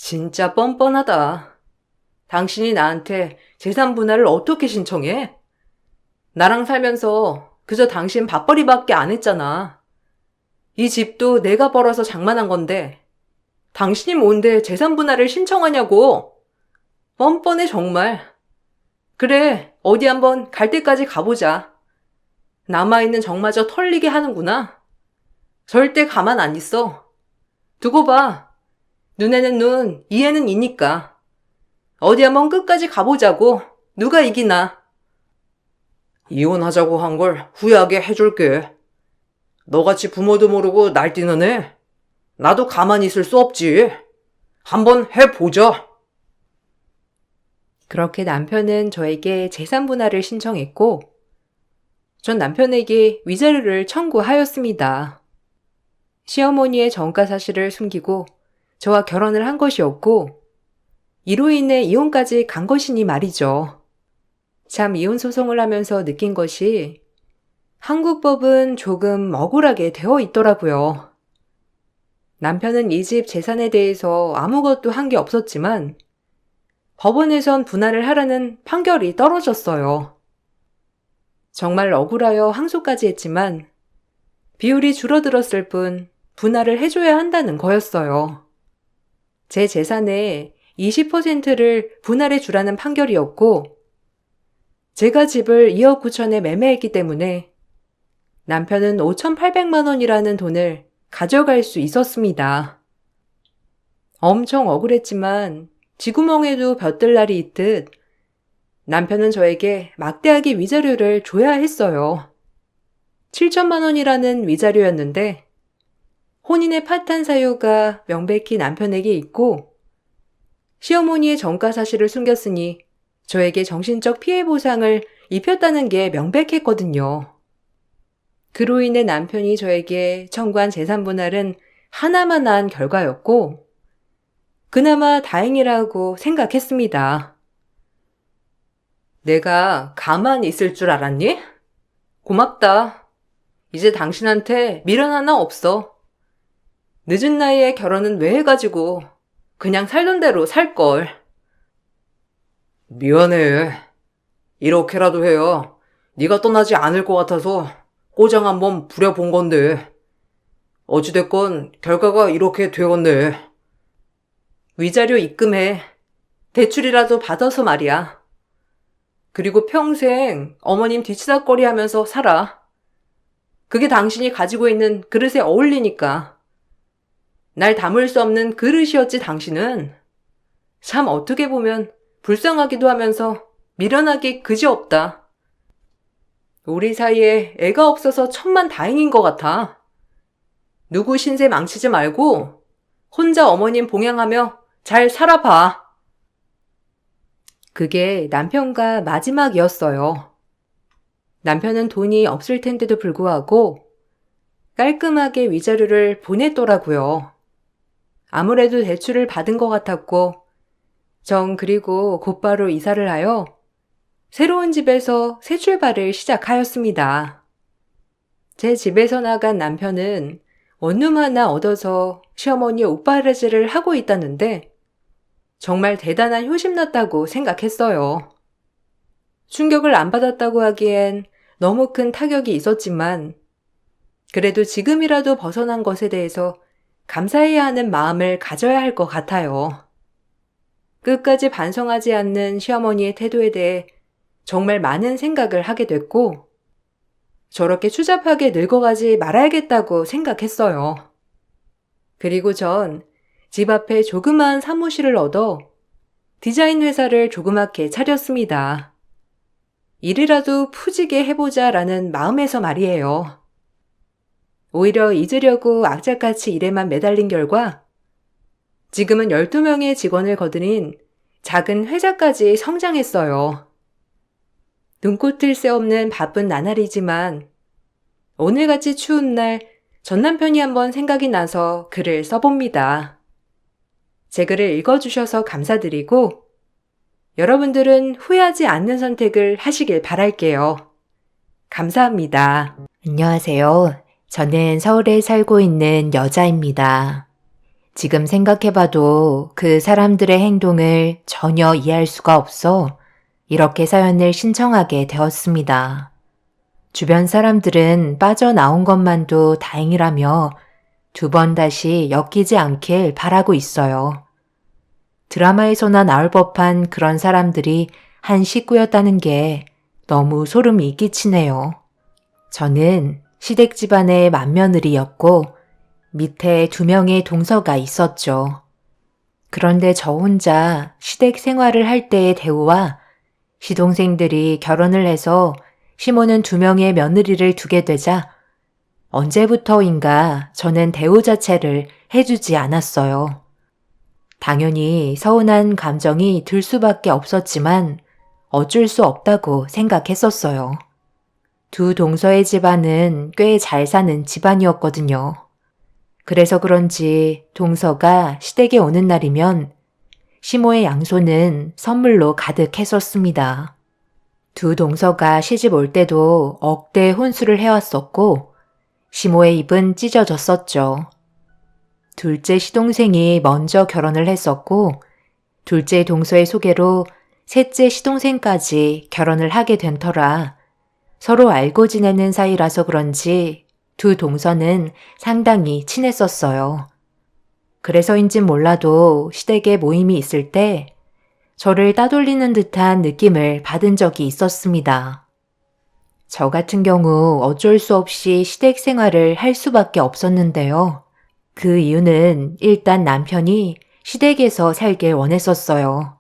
진짜 뻔뻔하다. 당신이 나한테 재산 분할을 어떻게 신청해? 나랑 살면서 그저 당신 밥벌이밖에 안 했잖아. 이 집도 내가 벌어서 장만한 건데 당신이 뭔데 재산 분할을 신청하냐고. 뻔뻔해 정말. 그래, 어디 한번 갈 때까지 가보자. 남아있는 정마저 털리게 하는구나. 절대 가만 안 있어. 두고 봐. 눈에는 눈, 이에는 이니까. 어디 한번 끝까지 가보자고. 누가 이기나. 이혼하자고 한 걸 후회하게 해줄게. 너같이 부모도 모르고 날뛰는 애? 나도 가만히 있을 수 없지. 한번 해보자. 그렇게 남편은 저에게 재산 분할을 신청했고, 전 남편에게 위자료를 청구하였습니다. 시어머니의 전가 사실을 숨기고 저와 결혼을 한 것이었고, 이로 인해 이혼까지 간 것이니 말이죠. 참 이혼 소송을 하면서 느낀 것이 한국 법은 조금 억울하게 되어 있더라고요. 남편은 이 집 재산에 대해서 아무것도 한 게 없었지만 법원에선 분할을 하라는 판결이 떨어졌어요. 정말 억울하여 항소까지 했지만 비율이 줄어들었을 뿐 분할을 해줘야 한다는 거였어요. 제 재산의 20%를 분할해 주라는 판결이었고, 제가 집을 2억 9천에 매매했기 때문에 남편은 5,800만 원이라는 돈을 가져갈 수 있었습니다. 엄청 억울했지만 쥐구멍에도 벼뜰 날이 있듯 남편은 저에게 막대하게 위자료를 줘야 했어요. 7천만 원이라는 위자료였는데 혼인의 파탄 사유가 명백히 남편에게 있고 시어머니의 전가 사실을 숨겼으니 저에게 정신적 피해 보상을 입혔다는 게 명백했거든요. 그로 인해 남편이 저에게 청구한 재산 분할은 하나만 난 결과였고 그나마 다행이라고 생각했습니다. 내가 가만히 있을 줄 알았니? 고맙다. 이제 당신한테 미련 하나 없어. 늦은 나이에 결혼은 왜 해가지고 그냥 살던 대로 살걸. 미안해. 이렇게라도 해야 네가 떠나지 않을 것 같아서 꼬장 한번 부려본 건데. 어찌됐건 결과가 이렇게 되었네. 위자료 입금해. 대출이라도 받아서 말이야. 그리고 평생 어머님 뒤치다꺼리 하면서 살아. 그게 당신이 가지고 있는 그릇에 어울리니까. 날 담을 수 없는 그릇이었지 당신은. 참 어떻게 보면 불쌍하기도 하면서 미련하기 그지없다. 우리 사이에 애가 없어서 천만 다행인 것 같아. 누구 신세 망치지 말고 혼자 어머님 봉양하며 잘 살아봐. 그게 남편과 마지막이었어요. 남편은 돈이 없을 텐데도 불구하고 깔끔하게 위자료를 보냈더라고요. 아무래도 대출을 받은 것 같았고 전 그리고 곧바로 이사를 하여 새로운 집에서 새 출발을 시작하였습니다. 제 집에서 나간 남편은 원룸 하나 얻어서 시어머니의 옷바르지를 하고 있다는데 정말 대단한 효심났다고 생각했어요. 충격을 안 받았다고 하기엔 너무 큰 타격이 있었지만 그래도 지금이라도 벗어난 것에 대해서 감사해야 하는 마음을 가져야 할 것 같아요. 끝까지 반성하지 않는 시어머니의 태도에 대해 정말 많은 생각을 하게 됐고 저렇게 추잡하게 늙어가지 말아야겠다고 생각했어요. 그리고 전 집 앞에 조그마한 사무실을 얻어 디자인 회사를 조그맣게 차렸습니다. 일이라도 푸지게 해보자라는 마음에서 말이에요. 오히려 잊으려고 악착같이 일에만 매달린 결과 지금은 12명의 직원을 거느린 작은 회사까지 성장했어요. 눈꽃을 새 없는 바쁜 나날이지만 오늘같이 추운 날 전 남편이 한번 생각이 나서 글을 써봅니다. 제 글을 읽어주셔서 감사드리고 여러분들은 후회하지 않는 선택을 하시길 바랄게요. 감사합니다. 안녕하세요. 저는 서울에 살고 있는 여자입니다. 지금 생각해봐도 그 사람들의 행동을 전혀 이해할 수가 없어 이렇게 사연을 신청하게 되었습니다. 주변 사람들은 빠져나온 것만도 다행이라며 2번 다시 엮이지 않길 바라고 있어요. 드라마에서나 나올 법한 그런 사람들이 한 식구였다는 게 너무 소름이 끼치네요. 저는 시댁 집안의 맏며느리였고 밑에 2명의 동서가 있었죠. 그런데 저 혼자 시댁 생활을 할 때의 대우와 시동생들이 결혼을 해서 시모는 2명의 며느리를 두게 되자 언제부터인가 저는 대우 자체를 해주지 않았어요. 당연히 서운한 감정이 들 수밖에 없었지만 어쩔 수 없다고 생각했었어요. 2 동서의 집안은 꽤 잘 사는 집안이었거든요. 그래서 그런지 동서가 시댁에 오는 날이면 시모의 양손은 선물로 가득했었습니다. 2 동서가 시집 올 때도 억대 혼수를 해왔었고 시모의 입은 찢어졌었죠. 둘째 시동생이 먼저 결혼을 했었고 둘째 동서의 소개로 셋째 시동생까지 결혼을 하게 된 터라 서로 알고 지내는 사이라서 그런지 2 동서는 상당히 친했었어요. 그래서인진 몰라도 시댁에 모임이 있을 때 저를 따돌리는 듯한 느낌을 받은 적이 있었습니다. 저 같은 경우 어쩔 수 없이 시댁 생활을 할 수밖에 없었는데요. 그 이유는 일단 남편이 시댁에서 살길 원했었어요.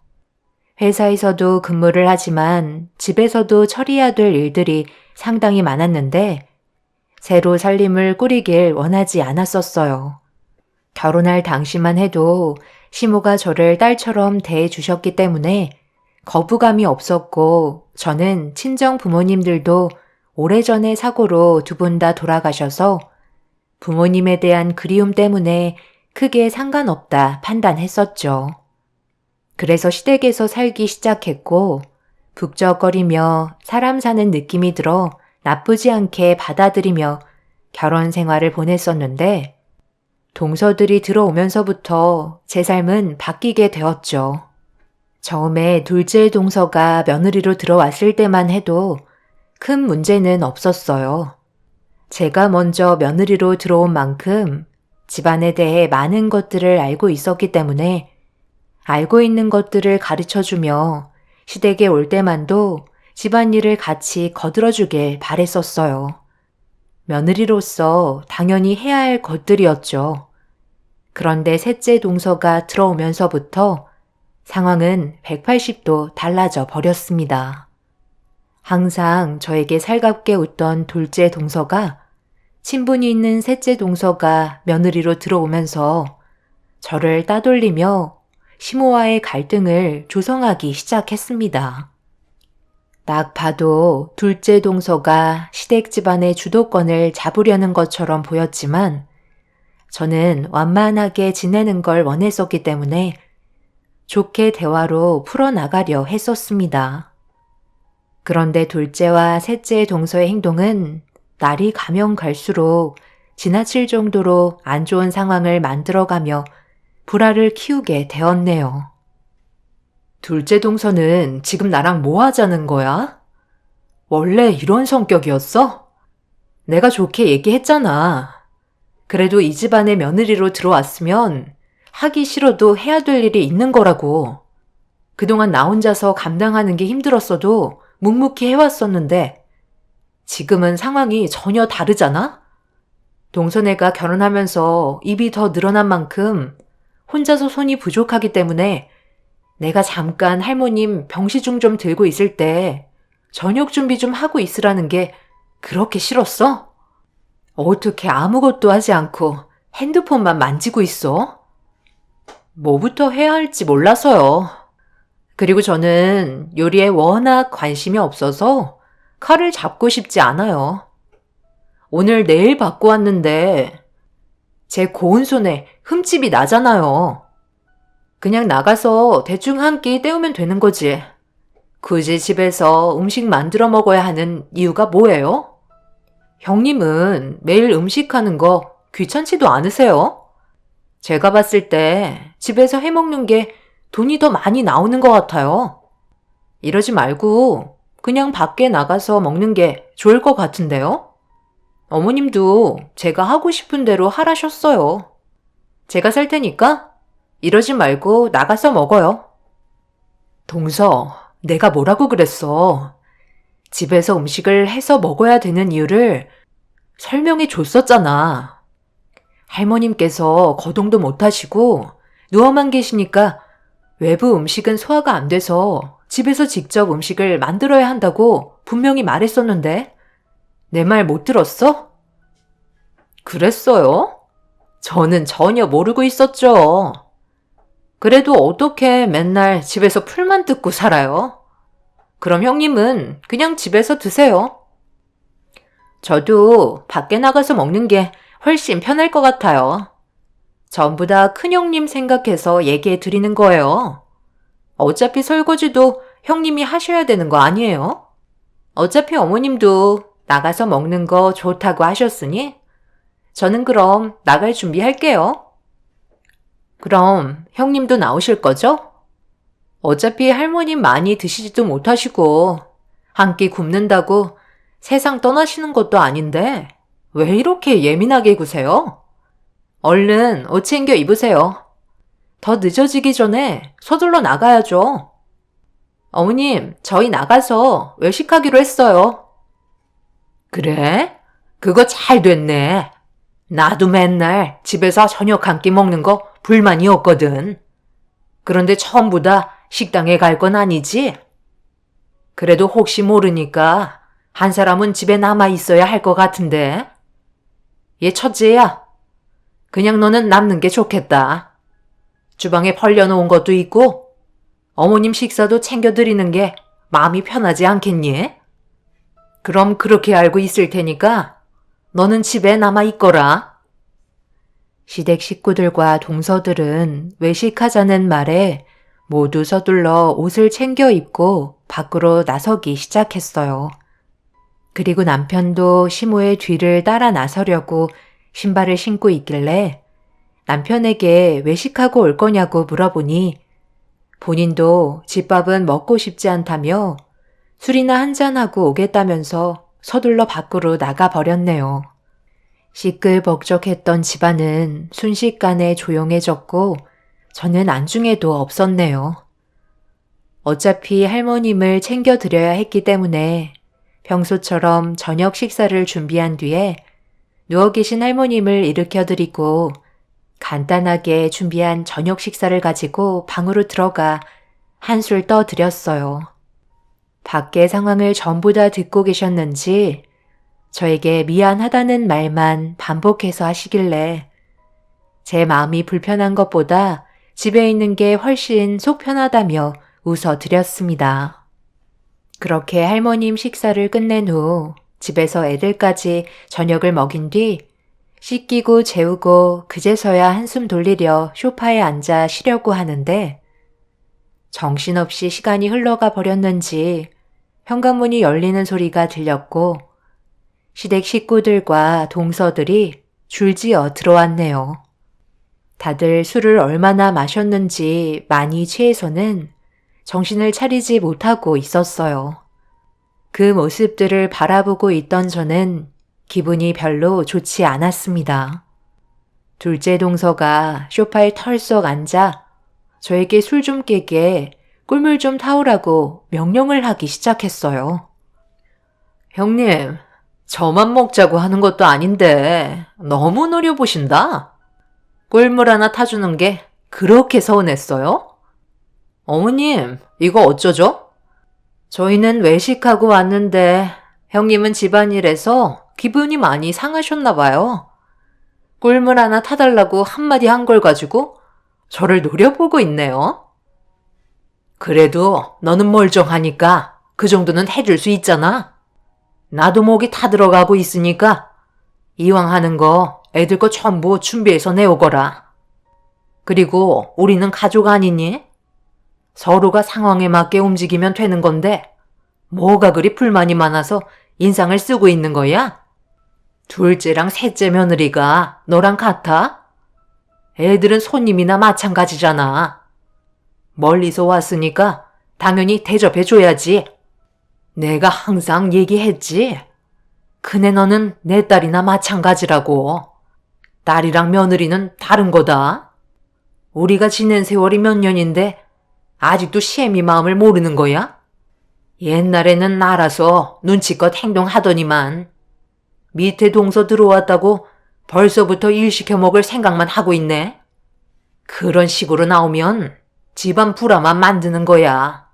회사에서도 근무를 하지만 집에서도 처리해야 될 일들이 상당히 많았는데 새로 살림을 꾸리길 원하지 않았었어요. 결혼할 당시만 해도 시모가 저를 딸처럼 대해주셨기 때문에 거부감이 없었고 저는 친정 부모님들도 오래전에 사고로 2분 다 돌아가셔서 부모님에 대한 그리움 때문에 크게 상관없다 판단했었죠. 그래서 시댁에서 살기 시작했고 북적거리며 사람 사는 느낌이 들어 나쁘지 않게 받아들이며 결혼 생활을 보냈었는데 동서들이 들어오면서부터 제 삶은 바뀌게 되었죠. 처음에 둘째 동서가 며느리로 들어왔을 때만 해도 큰 문제는 없었어요. 제가 먼저 며느리로 들어온 만큼 집안에 대해 많은 것들을 알고 있었기 때문에 알고 있는 것들을 가르쳐주며 시댁에 올 때만도 집안일을 같이 거들어주길 바랬었어요. 며느리로서 당연히 해야 할 것들이었죠. 그런데 셋째 동서가 들어오면서부터 상황은 180도 달라져 버렸습니다. 항상 저에게 살갑게 웃던 둘째 동서가 친분이 있는 셋째 동서가 며느리로 들어오면서 저를 따돌리며 시모와의 갈등을 조성하기 시작했습니다. 딱 봐도 둘째 동서가 시댁 집안의 주도권을 잡으려는 것처럼 보였지만 저는 완만하게 지내는 걸 원했었기 때문에 좋게 대화로 풀어나가려 했었습니다. 그런데 둘째와 셋째 동서의 행동은 날이 가면 갈수록 지나칠 정도로 안 좋은 상황을 만들어가며 불화를 키우게 되었네요. 둘째 동서는 지금 나랑 뭐 하자는 거야? 원래 이런 성격이었어? 내가 좋게 얘기했잖아. 그래도 이 집안의 며느리로 들어왔으면 하기 싫어도 해야 될 일이 있는 거라고. 그동안 나 혼자서 감당하는 게 힘들었어도 묵묵히 해왔었는데 지금은 상황이 전혀 다르잖아? 동서네가 결혼하면서 입이 더 늘어난 만큼 혼자서 손이 부족하기 때문에 내가 잠깐 할머님 병시중 좀 들고 있을 때 저녁 준비 좀 하고 있으라는 게 그렇게 싫었어? 어떻게 아무것도 하지 않고 핸드폰만 만지고 있어? 뭐부터 해야 할지 몰라서요. 그리고 저는 요리에 워낙 관심이 없어서 칼을 잡고 싶지 않아요. 오늘 네일 받고 왔는데 제 고운 손에 흠집이 나잖아요. 그냥 나가서 대충 한 끼 때우면 되는 거지. 굳이 집에서 음식 만들어 먹어야 하는 이유가 뭐예요? 형님은 매일 음식하는 거 귀찮지도 않으세요? 제가 봤을 때 집에서 해먹는 게 돈이 더 많이 나오는 것 같아요. 이러지 말고 그냥 밖에 나가서 먹는 게 좋을 것 같은데요? 어머님도 제가 하고 싶은 대로 하라셨어요. 제가 살 테니까 이러지 말고 나가서 먹어요. 동서, 내가 뭐라고 그랬어? 집에서 음식을 해서 먹어야 되는 이유를 설명해 줬었잖아. 할머님께서 거동도 못 하시고 누워만 계시니까 외부 음식은 소화가 안 돼서 집에서 직접 음식을 만들어야 한다고 분명히 말했었는데 내 말 못 들었어? 그랬어요? 저는 전혀 모르고 있었죠. 그래도 어떻게 맨날 집에서 풀만 뜯고 살아요? 그럼 형님은 그냥 집에서 드세요. 저도 밖에 나가서 먹는 게 훨씬 편할 것 같아요. 전부 다 큰형님 생각해서 얘기해 드리는 거예요. 어차피 설거지도 형님이 하셔야 되는 거 아니에요? 어차피 어머님도 나가서 먹는 거 좋다고 하셨으니 저는 그럼 나갈 준비할게요. 그럼 형님도 나오실 거죠? 어차피 할머님 많이 드시지도 못하시고 한 끼 굶는다고 세상 떠나시는 것도 아닌데 왜 이렇게 예민하게 구세요? 얼른 옷 챙겨 입으세요. 더 늦어지기 전에 서둘러 나가야죠. 어머님, 저희 나가서 외식하기로 했어요. 그래? 그거 잘 됐네. 나도 맨날 집에서 저녁 한 끼 먹는 거 불만이었거든. 그런데 처음보다 식당에 갈 건 아니지? 그래도 혹시 모르니까 한 사람은 집에 남아 있어야 할 것 같은데. 얘 첫째야. 그냥 너는 남는 게 좋겠다. 주방에 벌려놓은 것도 있고 어머님 식사도 챙겨드리는 게 마음이 편하지 않겠니? 그럼 그렇게 알고 있을 테니까 너는 집에 남아 있거라. 시댁 식구들과 동서들은 외식하자는 말에 모두 서둘러 옷을 챙겨 입고 밖으로 나서기 시작했어요. 그리고 남편도 시모의 뒤를 따라 나서려고 신발을 신고 있길래 남편에게 외식하고 올 거냐고 물어보니 본인도 집밥은 먹고 싶지 않다며 술이나 한잔하고 오겠다면서 서둘러 밖으로 나가버렸네요. 시끌벅적했던 집안은 순식간에 조용해졌고 저는 안중에도 없었네요. 어차피 할머님을 챙겨드려야 했기 때문에 평소처럼 저녁 식사를 준비한 뒤에 누워 계신 할머님을 일으켜드리고 간단하게 준비한 저녁 식사를 가지고 방으로 들어가 한술 떠드렸어요. 밖의 상황을 전부 다 듣고 계셨는지 저에게 미안하다는 말만 반복해서 하시길래 제 마음이 불편한 것보다 집에 있는 게 훨씬 속 편하다며 웃어드렸습니다. 그렇게 할머님 식사를 끝낸 후 집에서 애들까지 저녁을 먹인 뒤 씻기고 재우고 그제서야 한숨 돌리려 소파에 앉아 쉬려고 하는데 정신없이 시간이 흘러가 버렸는지 현관문이 열리는 소리가 들렸고 시댁 식구들과 동서들이 줄지어 들어왔네요. 다들 술을 얼마나 마셨는지 많이 취해서는 정신을 차리지 못하고 있었어요. 그 모습들을 바라보고 있던 저는 기분이 별로 좋지 않았습니다. 둘째 동서가 소파에 털썩 앉아 저에게 술 좀 깨게 꿀물 좀 타오라고 명령을 하기 시작했어요. 형님, 저만 먹자고 하는 것도 아닌데 너무 노려보신다. 꿀물 하나 타주는 게 그렇게 서운했어요? 어머님, 이거 어쩌죠? 저희는 외식하고 왔는데 형님은 집안일에서 기분이 많이 상하셨나 봐요. 꿀물 하나 타달라고 한마디 한 걸 가지고 저를 노려보고 있네요. 그래도 너는 멀쩡하니까 그 정도는 해줄 수 있잖아. 나도 목이 타들어가고 있으니까 이왕 하는 거 애들 거 전부 준비해서 내오거라. 그리고 우리는 가족 아니니? 서로가 상황에 맞게 움직이면 되는 건데 뭐가 그리 불만이 많아서 인상을 쓰고 있는 거야? 둘째랑 셋째 며느리가 너랑 같아? 애들은 손님이나 마찬가지잖아. 멀리서 왔으니까 당연히 대접해줘야지. 내가 항상 얘기했지. 큰애 너는 내 딸이나 마찬가지라고. 딸이랑 며느리는 다른 거다. 우리가 지낸 세월이 몇 년인데 아직도 시애미 마음을 모르는 거야? 옛날에는 알아서 눈치껏 행동하더니만 밑에 동서 들어왔다고 벌써부터 일 시켜 먹을 생각만 하고 있네. 그런 식으로 나오면 집안 불화만 만드는 거야.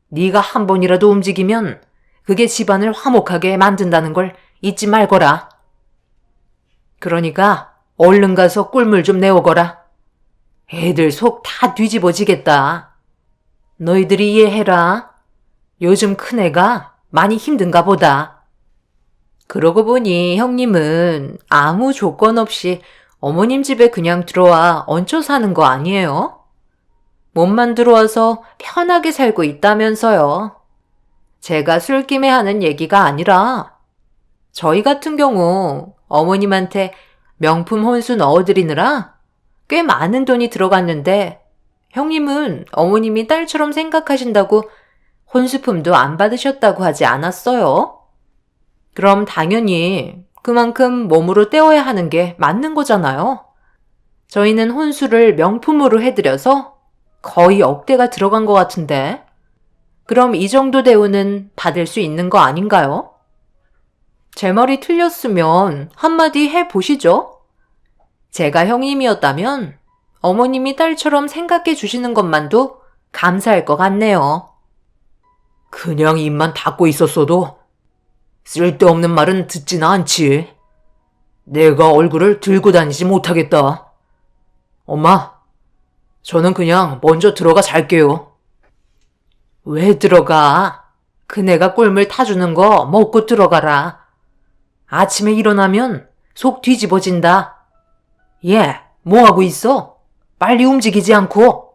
네가 한 번이라도 움직이면 그게 집안을 화목하게 만든다는 걸 잊지 말거라. 그러니까 얼른 가서 꿀물 좀 내오거라. 애들 속 다 뒤집어지겠다. 너희들이 이해해라. 요즘 큰애가 많이 힘든가 보다. 그러고 보니 형님은 아무 조건 없이 어머님 집에 그냥 들어와 얹혀 사는 거 아니에요? 몸만 들어와서 편하게 살고 있다면서요. 제가 술김에 하는 얘기가 아니라 저희 같은 경우 어머님한테 명품 혼수 넣어드리느라 꽤 많은 돈이 들어갔는데 형님은 어머님이 딸처럼 생각하신다고 혼수품도 안 받으셨다고 하지 않았어요? 그럼 당연히 그만큼 몸으로 때워야 하는 게 맞는 거잖아요. 저희는 혼수를 명품으로 해드려서 거의 억대가 들어간 것 같은데 그럼 이 정도 대우는 받을 수 있는 거 아닌가요? 제 말이 틀렸으면 한마디 해보시죠. 제가 형님이었다면 어머님이 딸처럼 생각해 주시는 것만도 감사할 것 같네요. 그냥 입만 닫고 있었어도 쓸데없는 말은 듣지는 않지. 내가 얼굴을 들고 다니지 못하겠다. 엄마, 저는 그냥 먼저 들어가 잘게요. 왜 들어가? 그네가 꿀물 타주는 거 먹고 들어가라. 아침에 일어나면 속 뒤집어진다. 얘, 뭐하고 있어? 빨리 움직이지 않고.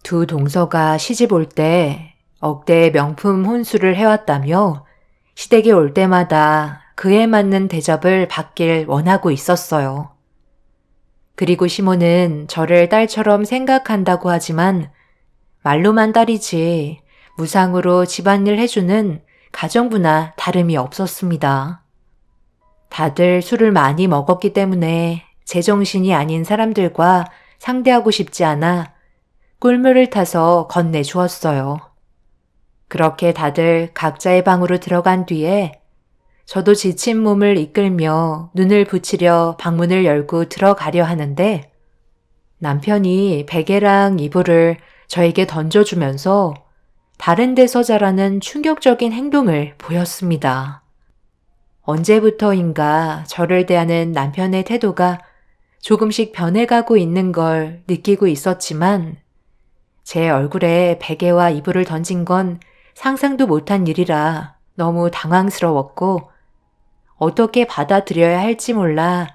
두 동서가 시집 올 때 억대의 명품 혼수를 해왔다며 시댁에 올 때마다 그에 맞는 대접을 받길 원하고 있었어요. 그리고 시모는 저를 딸처럼 생각한다고 하지만 말로만 딸이지 무상으로 집안일 해주는 가정부나 다름이 없었습니다. 다들 술을 많이 먹었기 때문에 제정신이 아닌 사람들과 상대하고 싶지 않아 꿀물을 타서 건네주었어요. 그렇게 다들 각자의 방으로 들어간 뒤에 저도 지친 몸을 이끌며 눈을 붙이려 방문을 열고 들어가려 하는데 남편이 베개랑 이불을 저에게 던져주면서 다른 데서 자라는 충격적인 행동을 보였습니다. 언제부터인가 저를 대하는 남편의 태도가 조금씩 변해가고 있는 걸 느끼고 있었지만 제 얼굴에 베개와 이불을 던진 건 상상도 못한 일이라 너무 당황스러웠고 어떻게 받아들여야 할지 몰라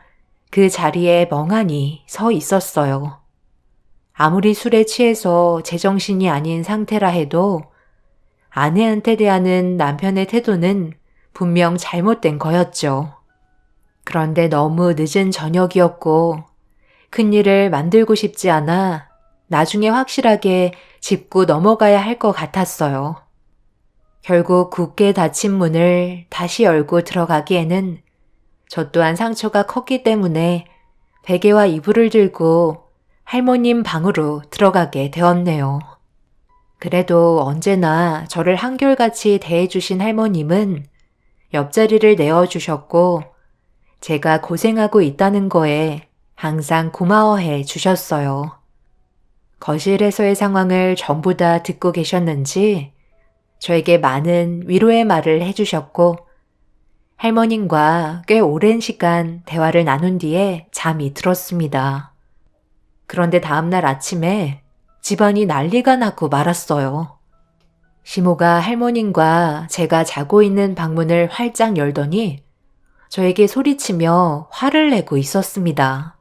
그 자리에 멍하니 서 있었어요. 아무리 술에 취해서 제정신이 아닌 상태라 해도 아내한테 대하는 남편의 태도는 분명 잘못된 거였죠. 그런데 너무 늦은 저녁이었고 큰일을 만들고 싶지 않아 나중에 확실하게 짚고 넘어가야 할 것 같았어요. 결국 굳게 닫힌 문을 다시 열고 들어가기에는 저 또한 상처가 컸기 때문에 베개와 이불을 들고 할머님 방으로 들어가게 되었네요. 그래도 언제나 저를 한결같이 대해주신 할머님은 옆자리를 내어주셨고 제가 고생하고 있다는 거에 항상 고마워해 주셨어요. 거실에서의 상황을 전부 다 듣고 계셨는지 저에게 많은 위로의 말을 해주셨고 할머님과 꽤 오랜 시간 대화를 나눈 뒤에 잠이 들었습니다. 그런데 다음날 아침에 집안이 난리가 나고 말았어요. 시모가 할머님과 제가 자고 있는 방문을 활짝 열더니 저에게 소리치며 화를 내고 있었습니다.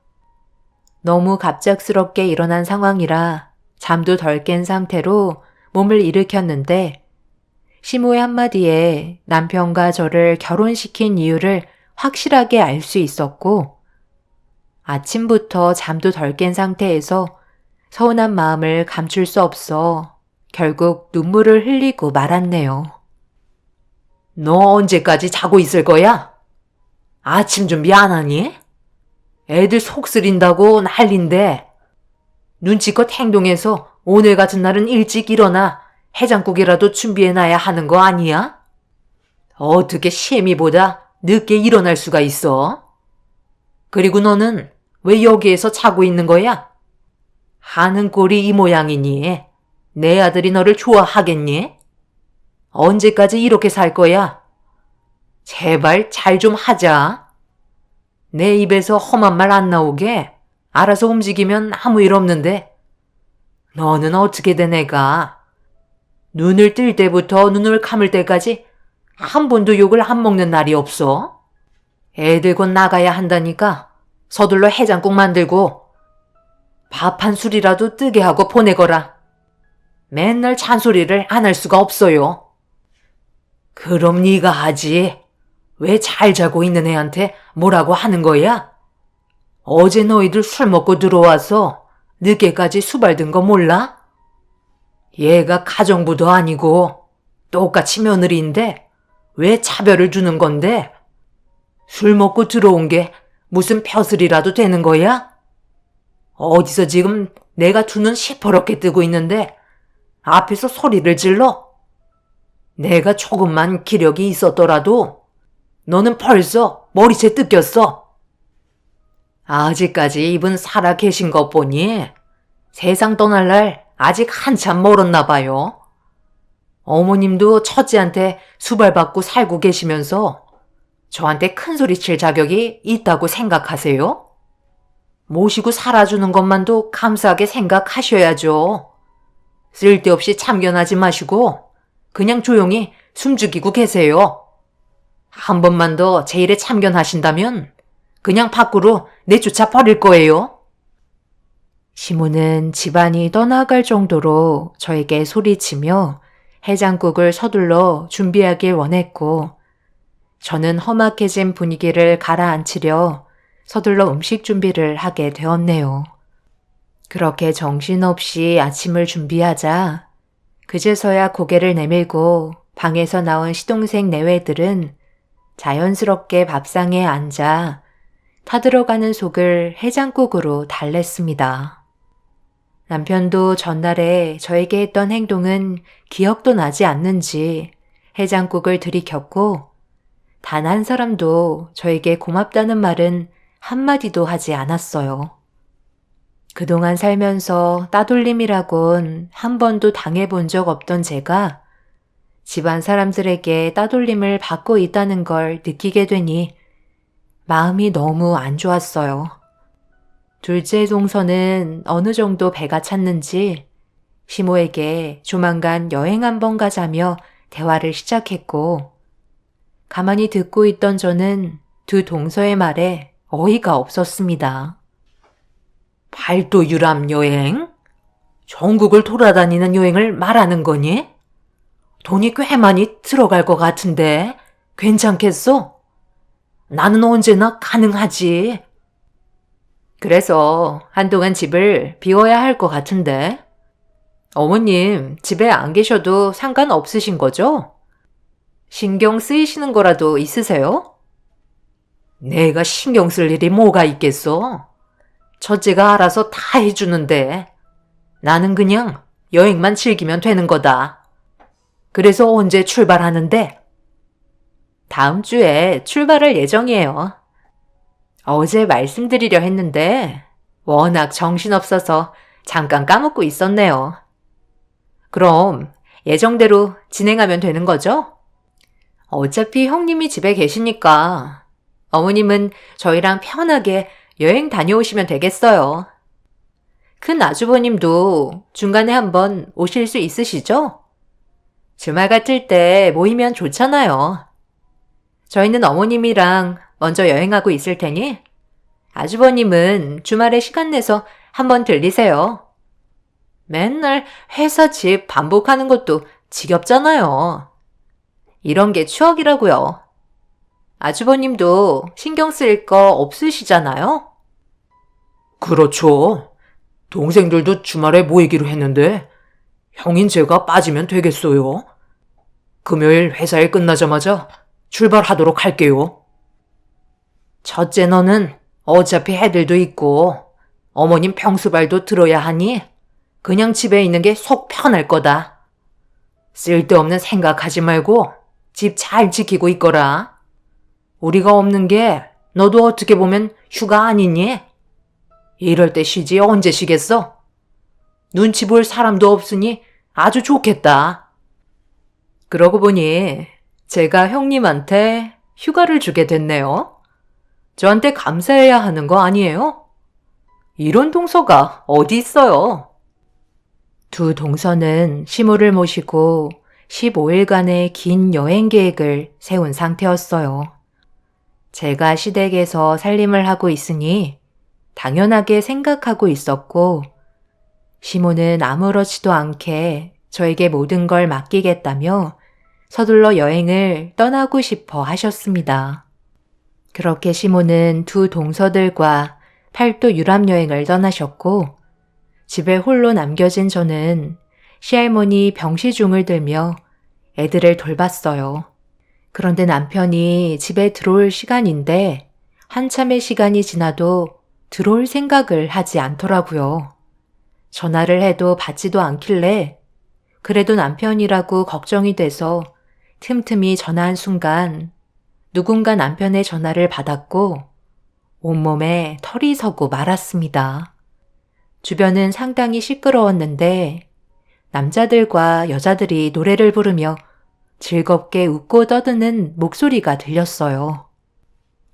너무 갑작스럽게 일어난 상황이라 잠도 덜 깬 상태로 몸을 일으켰는데 시모의 한마디에 남편과 저를 결혼시킨 이유를 확실하게 알 수 있었고 아침부터 잠도 덜 깬 상태에서 서운한 마음을 감출 수 없어 결국 눈물을 흘리고 말았네요. 너 언제까지 자고 있을 거야? 아침 준비 안 하니? 애들 속 쓰린다고 난린데 눈치껏 행동해서 오늘 같은 날은 일찍 일어나 해장국이라도 준비해놔야 하는 거 아니야? 어떻게 시애미보다 늦게 일어날 수가 있어? 그리고 너는 왜 여기에서 자고 있는 거야? 하는 꼴이 이 모양이니 내 아들이 너를 좋아하겠니? 언제까지 이렇게 살 거야? 제발 잘 좀 하자. 내 입에서 험한 말 안 나오게 알아서 움직이면 아무 일 없는데 너는 어떻게 된 애가 눈을 뜰 때부터 눈을 감을 때까지 한 번도 욕을 안 먹는 날이 없어? 애들 곧 나가야 한다니까 서둘러 해장국 만들고 밥 한 술이라도 뜨게 하고 보내거라. 맨날 잔소리를 안 할 수가 없어요. 그럼 네가 하지. 왜 잘 자고 있는 애한테 뭐라고 하는 거야? 어제 너희들 술 먹고 들어와서 늦게까지 수발든 거 몰라? 얘가 가정부도 아니고 똑같이 며느리인데 왜 차별을 주는 건데? 술 먹고 들어온 게 무슨 벼슬이라도 되는 거야? 어디서 지금 내가 두 눈 시퍼렇게 뜨고 있는데 앞에서 소리를 질러? 내가 조금만 기력이 있었더라도 너는 벌써 머리채 뜯겼어. 아직까지 이분 살아 계신 것 보니 세상 떠날 날 아직 한참 멀었나 봐요. 어머님도 첫째한테 수발받고 살고 계시면서 저한테 큰소리 칠 자격이 있다고 생각하세요? 모시고 살아주는 것만도 감사하게 생각하셔야죠. 쓸데없이 참견하지 마시고 그냥 조용히 숨죽이고 계세요. 한 번만 더 제 일에 참견하신다면 그냥 밖으로 내쫓아 버릴 거예요. 시모는 집안이 떠나갈 정도로 저에게 소리치며 해장국을 서둘러 준비하길 원했고 저는 험악해진 분위기를 가라앉히려 서둘러 음식 준비를 하게 되었네요. 그렇게 정신없이 아침을 준비하자 그제서야 고개를 내밀고 방에서 나온 시동생 내외들은 자연스럽게 밥상에 앉아 타들어가는 속을 해장국으로 달랬습니다. 남편도 전날에 저에게 했던 행동은 기억도 나지 않는지 해장국을 들이켰고 단 한 사람도 저에게 고맙다는 말은 한마디도 하지 않았어요. 그동안 살면서 따돌림이라곤 한 번도 당해본 적 없던 제가 집안 사람들에게 따돌림을 받고 있다는 걸 느끼게 되니 마음이 너무 안 좋았어요. 둘째 동서는 어느 정도 배가 찼는지 시모에게 조만간 여행 한번 가자며 대화를 시작했고 가만히 듣고 있던 저는 두 동서의 말에 어이가 없었습니다. 팔도 유람 여행? 전국을 돌아다니는 여행을 말하는 거니? 돈이 꽤 많이 들어갈 것 같은데 괜찮겠어? 나는 언제나 가능하지. 그래서 한동안 집을 비워야 할 것 같은데 어머님 집에 안 계셔도 상관없으신 거죠? 신경 쓰이시는 거라도 있으세요? 내가 신경 쓸 일이 뭐가 있겠어? 첫째가 알아서 다 해주는데 나는 그냥 여행만 즐기면 되는 거다. 그래서 언제 출발하는데? 다음 주에 출발할 예정이에요. 어제 말씀드리려 했는데 워낙 정신없어서 잠깐 까먹고 있었네요. 그럼 예정대로 진행하면 되는 거죠? 어차피 형님이 집에 계시니까 어머님은 저희랑 편하게 여행 다녀오시면 되겠어요. 큰 아주버님도 중간에 한번 오실 수 있으시죠? 주말 같을 때 모이면 좋잖아요. 저희는 어머님이랑 먼저 여행하고 있을 테니 아주버님은 주말에 시간 내서 한번 들리세요. 맨날 회사 집 반복하는 것도 지겹잖아요. 이런 게 추억이라고요. 아주버님도 신경 쓸 거 없으시잖아요? 그렇죠. 동생들도 주말에 모이기로 했는데 형인 제가 빠지면 되겠어요? 금요일 회사일 끝나자마자 출발하도록 할게요. 첫째 너는 어차피 애들도 있고 어머님 평수발도 들어야 하니 그냥 집에 있는 게 속 편할 거다. 쓸데없는 생각하지 말고 집 잘 지키고 있거라. 우리가 없는 게 너도 어떻게 보면 휴가 아니니? 이럴 때 쉬지 언제 쉬겠어? 눈치 볼 사람도 없으니 아주 좋겠다. 그러고 보니 제가 형님한테 휴가를 주게 됐네요. 저한테 감사해야 하는 거 아니에요? 이런 동서가 어디 있어요? 두 동서는 시모를 모시고 15일간의 긴 여행 계획을 세운 상태였어요. 제가 시댁에서 살림을 하고 있으니 당연하게 생각하고 있었고, 시모는 아무렇지도 않게 저에게 모든 걸 맡기겠다며 서둘러 여행을 떠나고 싶어 하셨습니다. 그렇게 시모는 두 동서들과 팔도 유람 여행을 떠나셨고, 집에 홀로 남겨진 저는 시할머니 병시중을 들며 애들을 돌봤어요. 그런데 남편이 집에 들어올 시간인데 한참의 시간이 지나도 들어올 생각을 하지 않더라고요. 전화를 해도 받지도 않길래 그래도 남편이라고 걱정이 돼서 틈틈이 전화한 순간 누군가 남편의 전화를 받았고 온몸에 털이 서고 말았습니다. 주변은 상당히 시끄러웠는데 남자들과 여자들이 노래를 부르며 즐겁게 웃고 떠드는 목소리가 들렸어요.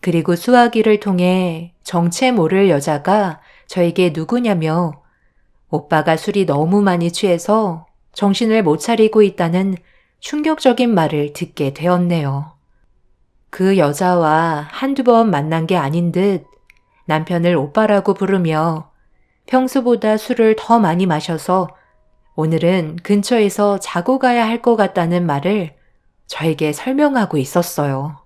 그리고 수화기를 통해 정체 모를 여자가 저에게 누구냐며 오빠가 술이 너무 많이 취해서 정신을 못 차리고 있다는 충격적인 말을 듣게 되었네요. 그 여자와 한두 번 만난 게 아닌 듯 남편을 오빠라고 부르며 평소보다 술을 더 많이 마셔서 오늘은 근처에서 자고 가야 할 것 같다는 말을 저에게 설명하고 있었어요.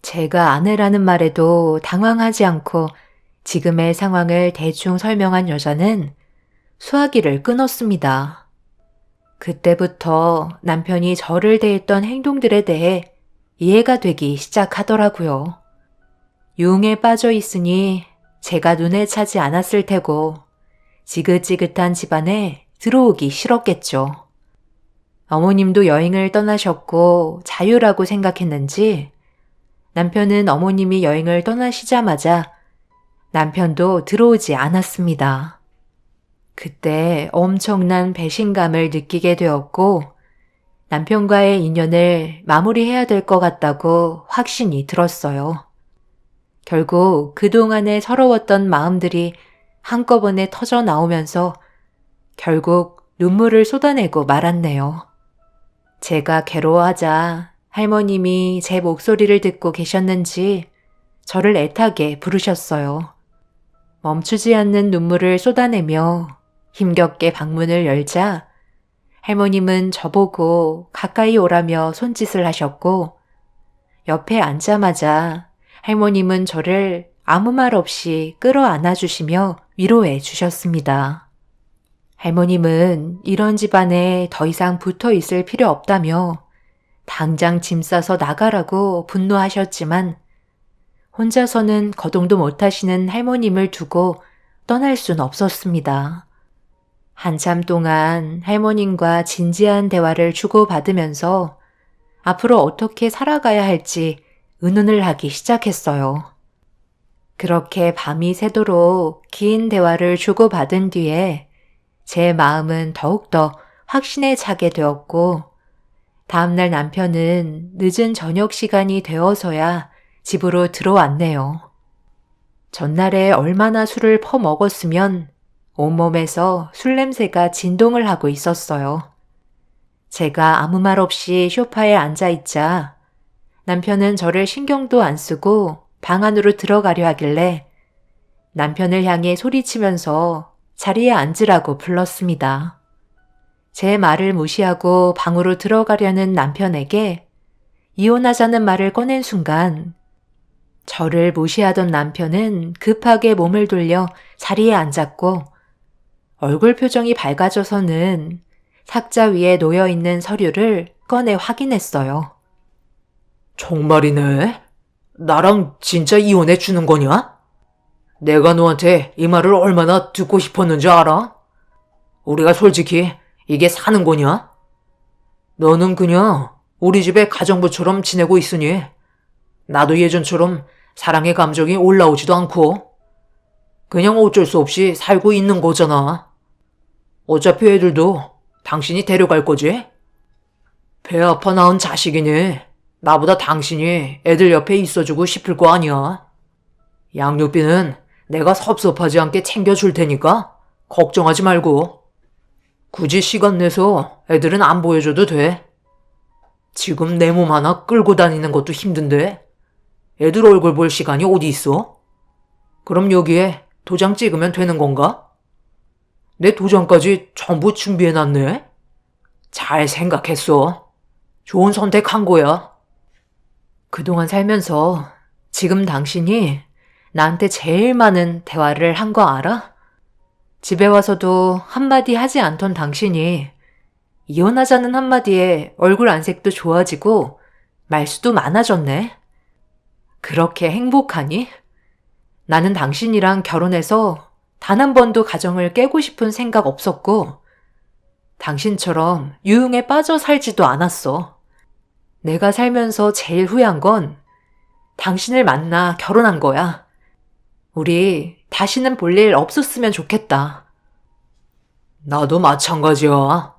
제가 아내라는 말에도 당황하지 않고 지금의 상황을 대충 설명한 여자는 수화기를 끊었습니다. 그때부터 남편이 저를 대했던 행동들에 대해 이해가 되기 시작하더라고요. 유흥에 빠져 있으니 제가 눈에 차지 않았을 테고 지긋지긋한 집안에 들어오기 싫었겠죠. 어머님도 여행을 떠나셨고 자유라고 생각했는지 남편은 어머님이 여행을 떠나시자마자 남편도 들어오지 않았습니다. 그때 엄청난 배신감을 느끼게 되었고 남편과의 인연을 마무리해야 될 것 같다고 확신이 들었어요. 결국 그동안에 서러웠던 마음들이 한꺼번에 터져 나오면서 결국 눈물을 쏟아내고 말았네요. 제가 괴로워하자 할머님이 제 목소리를 듣고 계셨는지 저를 애타게 부르셨어요. 멈추지 않는 눈물을 쏟아내며 힘겹게 방문을 열자 할머님은 저보고 가까이 오라며 손짓을 하셨고 옆에 앉자마자 할머님은 저를 아무 말 없이 끌어안아 주시며 위로해 주셨습니다. 할머님은 이런 집안에 더 이상 붙어 있을 필요 없다며 당장 짐 싸서 나가라고 분노하셨지만 혼자서는 거동도 못하시는 할머님을 두고 떠날 순 없었습니다. 한참 동안 할머님과 진지한 대화를 주고받으면서 앞으로 어떻게 살아가야 할지 의논을 하기 시작했어요. 그렇게 밤이 새도록 긴 대화를 주고받은 뒤에 제 마음은 더욱더 확신에 차게 되었고 다음날 남편은 늦은 저녁 시간이 되어서야 집으로 들어왔네요. 전날에 얼마나 술을 퍼먹었으면 온몸에서 술 냄새가 진동을 하고 있었어요. 제가 아무 말 없이 소파에 앉아있자 남편은 저를 신경도 안 쓰고 방 안으로 들어가려 하길래 남편을 향해 소리치면서 자리에 앉으라고 불렀습니다. 제 말을 무시하고 방으로 들어가려는 남편에게 이혼하자는 말을 꺼낸 순간 저를 무시하던 남편은 급하게 몸을 돌려 자리에 앉았고 얼굴 표정이 밝아져서는 탁자 위에 놓여있는 서류를 꺼내 확인했어요. 정말이네? 나랑 진짜 이혼해 주는 거냐? 내가 너한테 이 말을 얼마나 듣고 싶었는지 알아? 우리가 솔직히 이게 사는 거냐? 너는 그냥 우리 집의 가정부처럼 지내고 있으니 나도 예전처럼 사랑의 감정이 올라오지도 않고 그냥 어쩔 수 없이 살고 있는 거잖아. 어차피 애들도 당신이 데려갈 거지? 배 아파 낳은 자식이니 나보다 당신이 애들 옆에 있어주고 싶을 거 아니야. 양육비는 내가 섭섭하지 않게 챙겨줄 테니까 걱정하지 말고. 굳이 시간 내서 애들은 안 보여줘도 돼. 지금 내 몸 하나 끌고 다니는 것도 힘든데 애들 얼굴 볼 시간이 어디 있어? 그럼 여기에 도장 찍으면 되는 건가? 내 도장까지 전부 준비해놨네. 잘 생각했어. 좋은 선택한 거야. 그동안 살면서 지금 당신이 나한테 제일 많은 대화를 한 거 알아? 집에 와서도 한마디 하지 않던 당신이 이혼하자는 한마디에 얼굴 안색도 좋아지고 말수도 많아졌네. 그렇게 행복하니? 나는 당신이랑 결혼해서 단 한 번도 가정을 깨고 싶은 생각 없었고 당신처럼 유흥에 빠져 살지도 않았어. 내가 살면서 제일 후회한 건 당신을 만나 결혼한 거야. 우리 다시는 볼 일 없었으면 좋겠다. 나도 마찬가지야.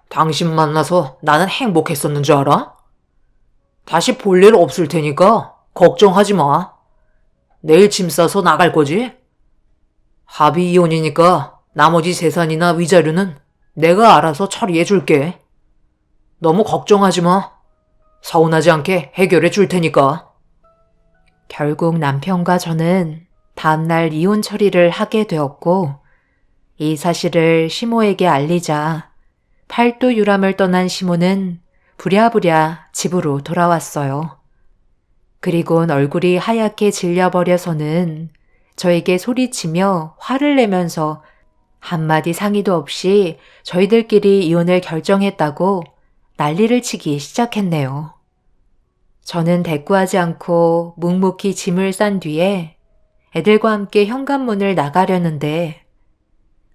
당신 만나서 나는 행복했었는 줄 알아? 다시 볼 일 없을 테니까 걱정하지 마. 내일 짐 싸서 나갈 거지? 합의 이혼이니까 나머지 재산이나 위자료는 내가 알아서 처리해 줄게. 너무 걱정하지 마. 서운하지 않게 해결해 줄 테니까. 결국 남편과 저는 다음날 이혼 처리를 하게 되었고 이 사실을 시모에게 알리자 팔도 유람을 떠난 시모는 부랴부랴 집으로 돌아왔어요. 그리곤 얼굴이 하얗게 질려버려서는 저에게 소리치며 화를 내면서 한마디 상의도 없이 저희들끼리 이혼을 결정했다고 난리를 치기 시작했네요. 저는 대꾸하지 않고 묵묵히 짐을 싼 뒤에 애들과 함께 현관문을 나가려는데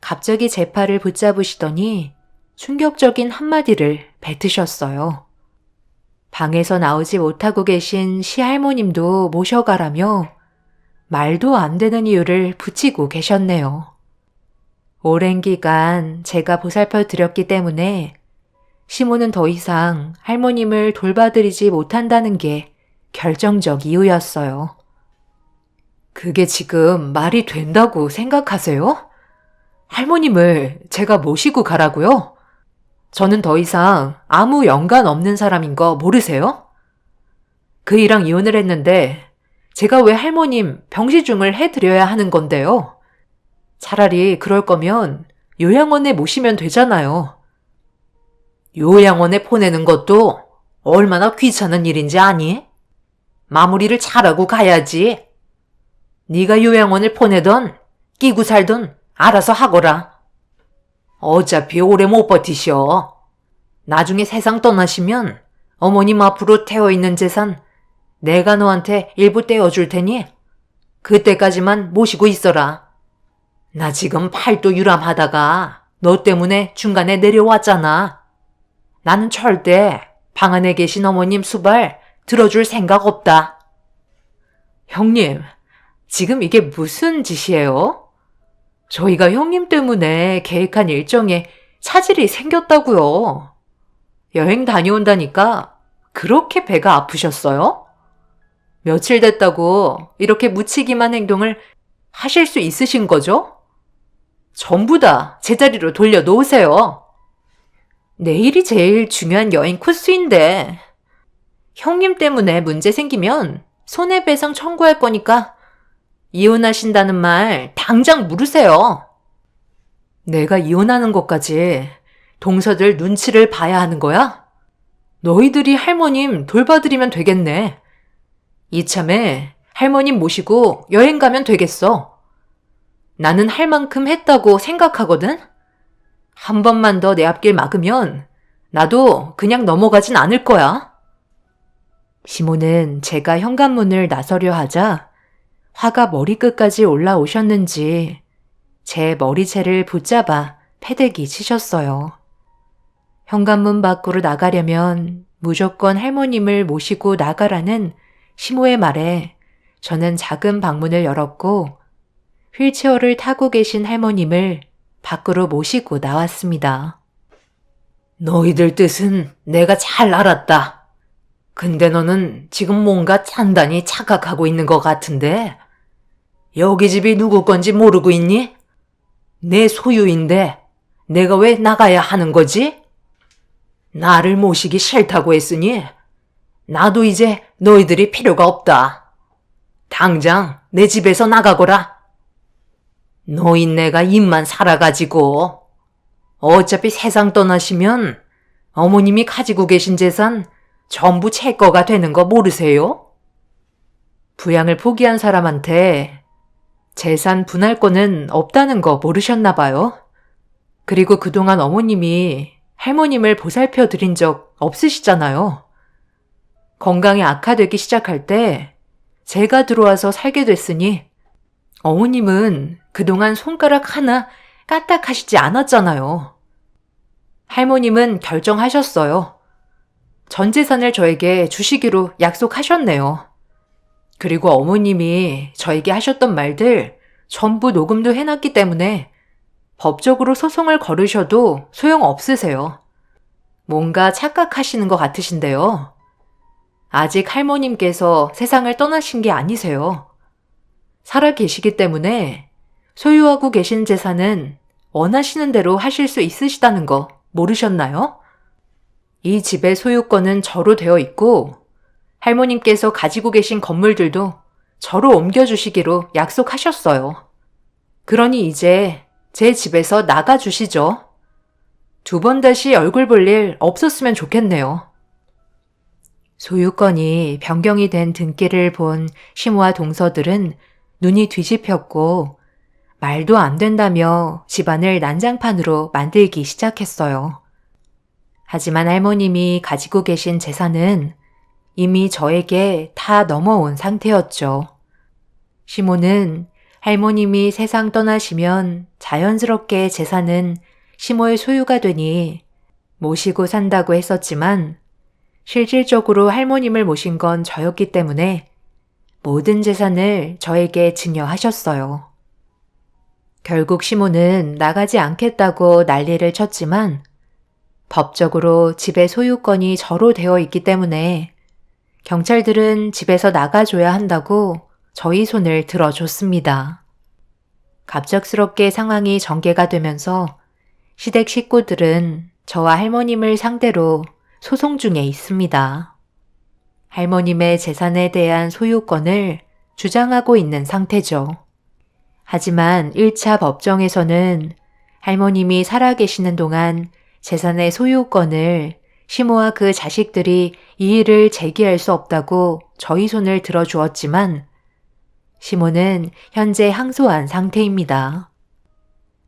갑자기 제 팔을 붙잡으시더니 충격적인 한마디를 뱉으셨어요. 방에서 나오지 못하고 계신 시할머님도 모셔가라며 말도 안 되는 이유를 붙이고 계셨네요. 오랜 기간 제가 보살펴 드렸기 때문에 시모는 더 이상 할머님을 돌봐드리지 못한다는 게 결정적 이유였어요. 그게 지금 말이 된다고 생각하세요? 할머님을 제가 모시고 가라고요? 저는 더 이상 아무 연관 없는 사람인 거 모르세요? 그이랑 이혼을 했는데 제가 왜 할머님 병시중을 해드려야 하는 건데요? 차라리 그럴 거면 요양원에 모시면 되잖아요. 요양원에 보내는 것도 얼마나 귀찮은 일인지 아니? 마무리를 잘하고 가야지. 네가 요양원을 보내던 끼고 살던 알아서 하거라. 어차피 오래 못 버티셔. 나중에 세상 떠나시면 어머님 앞으로 태워있는 재산 내가 너한테 일부 떼어줄 테니 그때까지만 모시고 있어라. 나 지금 팔도 유람하다가 너 때문에 중간에 내려왔잖아. 나는 절대 방 안에 계신 어머님 수발 들어줄 생각 없다. 형님, 지금 이게 무슨 짓이에요? 저희가 형님 때문에 계획한 일정에 차질이 생겼다고요. 여행 다녀온다니까 그렇게 배가 아프셨어요? 며칠 됐다고 이렇게 무책임한 행동을 하실 수 있으신 거죠? 전부 다 제자리로 돌려놓으세요. 내일이 제일 중요한 여행 코스인데 형님 때문에 문제 생기면 손해배상 청구할 거니까 이혼하신다는 말 당장 물으세요. 내가 이혼하는 것까지 동서들 눈치를 봐야 하는 거야? 너희들이 할머님 돌봐드리면 되겠네. 이참에 할머님 모시고 여행 가면 되겠어. 나는 할 만큼 했다고 생각하거든? 한 번만 더 내 앞길 막으면 나도 그냥 넘어가진 않을 거야. 시모는 제가 현관문을 나서려 하자 화가 머리끝까지 올라오셨는지 제 머리채를 붙잡아 패대기 치셨어요. 현관문 밖으로 나가려면 무조건 할머님을 모시고 나가라는 시모의 말에 저는 작은 방문을 열었고 휠체어를 타고 계신 할머님을 밖으로 모시고 나왔습니다. 너희들 뜻은 내가 잘 알았다. 근데 너는 지금 뭔가 단단히 착각하고 있는 것 같은데 여기 집이 누구 건지 모르고 있니? 내 소유인데 내가 왜 나가야 하는 거지? 나를 모시기 싫다고 했으니 나도 이제 너희들이 필요가 없다. 당장 내 집에서 나가거라. 노인네가 입만 살아가지고 어차피 세상 떠나시면 어머님이 가지고 계신 재산 전부 제 거가 되는 거 모르세요? 부양을 포기한 사람한테 재산 분할권은 없다는 거 모르셨나 봐요. 그리고 그동안 어머님이 할머님을 보살펴 드린 적 없으시잖아요. 건강이 악화되기 시작할 때 제가 들어와서 살게 됐으니 어머님은 그동안 손가락 하나 까딱하시지 않았잖아요. 할머님은 결정하셨어요. 전 재산을 저에게 주시기로 약속하셨네요. 그리고 어머님이 저에게 하셨던 말들 전부 녹음도 해놨기 때문에 법적으로 소송을 걸으셔도 소용없으세요. 뭔가 착각하시는 것 같으신데요. 아직 할머님께서 세상을 떠나신 게 아니세요. 살아 계시기 때문에 소유하고 계신 재산은 원하시는 대로 하실 수 있으시다는 거 모르셨나요? 이 집의 소유권은 저로 되어 있고 할머님께서 가지고 계신 건물들도 저로 옮겨주시기로 약속하셨어요. 그러니 이제 제 집에서 나가주시죠. 두 번 다시 얼굴 볼 일 없었으면 좋겠네요. 소유권이 변경이 된 등기를 본 시모와 동서들은 눈이 뒤집혔고 말도 안 된다며 집안을 난장판으로 만들기 시작했어요. 하지만 할머님이 가지고 계신 재산은 이미 저에게 다 넘어온 상태였죠. 시모는 할머님이 세상 떠나시면 자연스럽게 재산은 시모의 소유가 되니 모시고 산다고 했었지만 실질적으로 할머님을 모신 건 저였기 때문에 모든 재산을 저에게 증여하셨어요. 결국 시모는 나가지 않겠다고 난리를 쳤지만 법적으로 집의 소유권이 저로 되어 있기 때문에 경찰들은 집에서 나가줘야 한다고 저희 손을 들어줬습니다. 갑작스럽게 상황이 전개가 되면서 시댁 식구들은 저와 할머님을 상대로 소송 중에 있습니다. 할머님의 재산에 대한 소유권을 주장하고 있는 상태죠. 하지만 1차 법정에서는 할머님이 살아계시는 동안 재산의 소유권을 시모와 그 자식들이 이의를 제기할 수 없다고 저희 손을 들어주었지만 시모는 현재 항소한 상태입니다.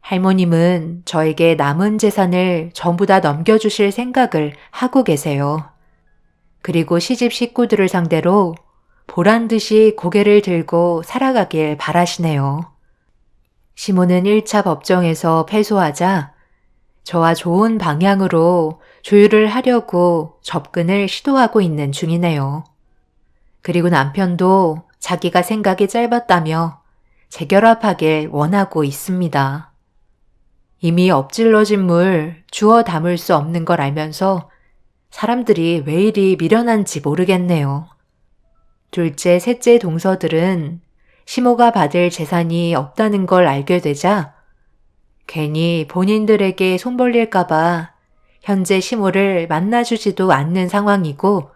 할머님은 저에게 남은 재산을 전부 다 넘겨주실 생각을 하고 계세요. 그리고 시집 식구들을 상대로 보란 듯이 고개를 들고 살아가길 바라시네요. 시모는 1차 법정에서 패소하자 저와 좋은 방향으로 조율을 하려고 접근을 시도하고 있는 중이네요. 그리고 남편도 자기가 생각이 짧았다며 재결합하길 원하고 있습니다. 이미 엎질러진 물 주워 담을 수 없는 걸 알면서 사람들이 왜 이리 미련한지 모르겠네요. 둘째, 셋째 동서들은 시모가 받을 재산이 없다는 걸 알게 되자 괜히 본인들에게 손 벌릴까봐 현재 시모를 만나주지도 않는 상황이고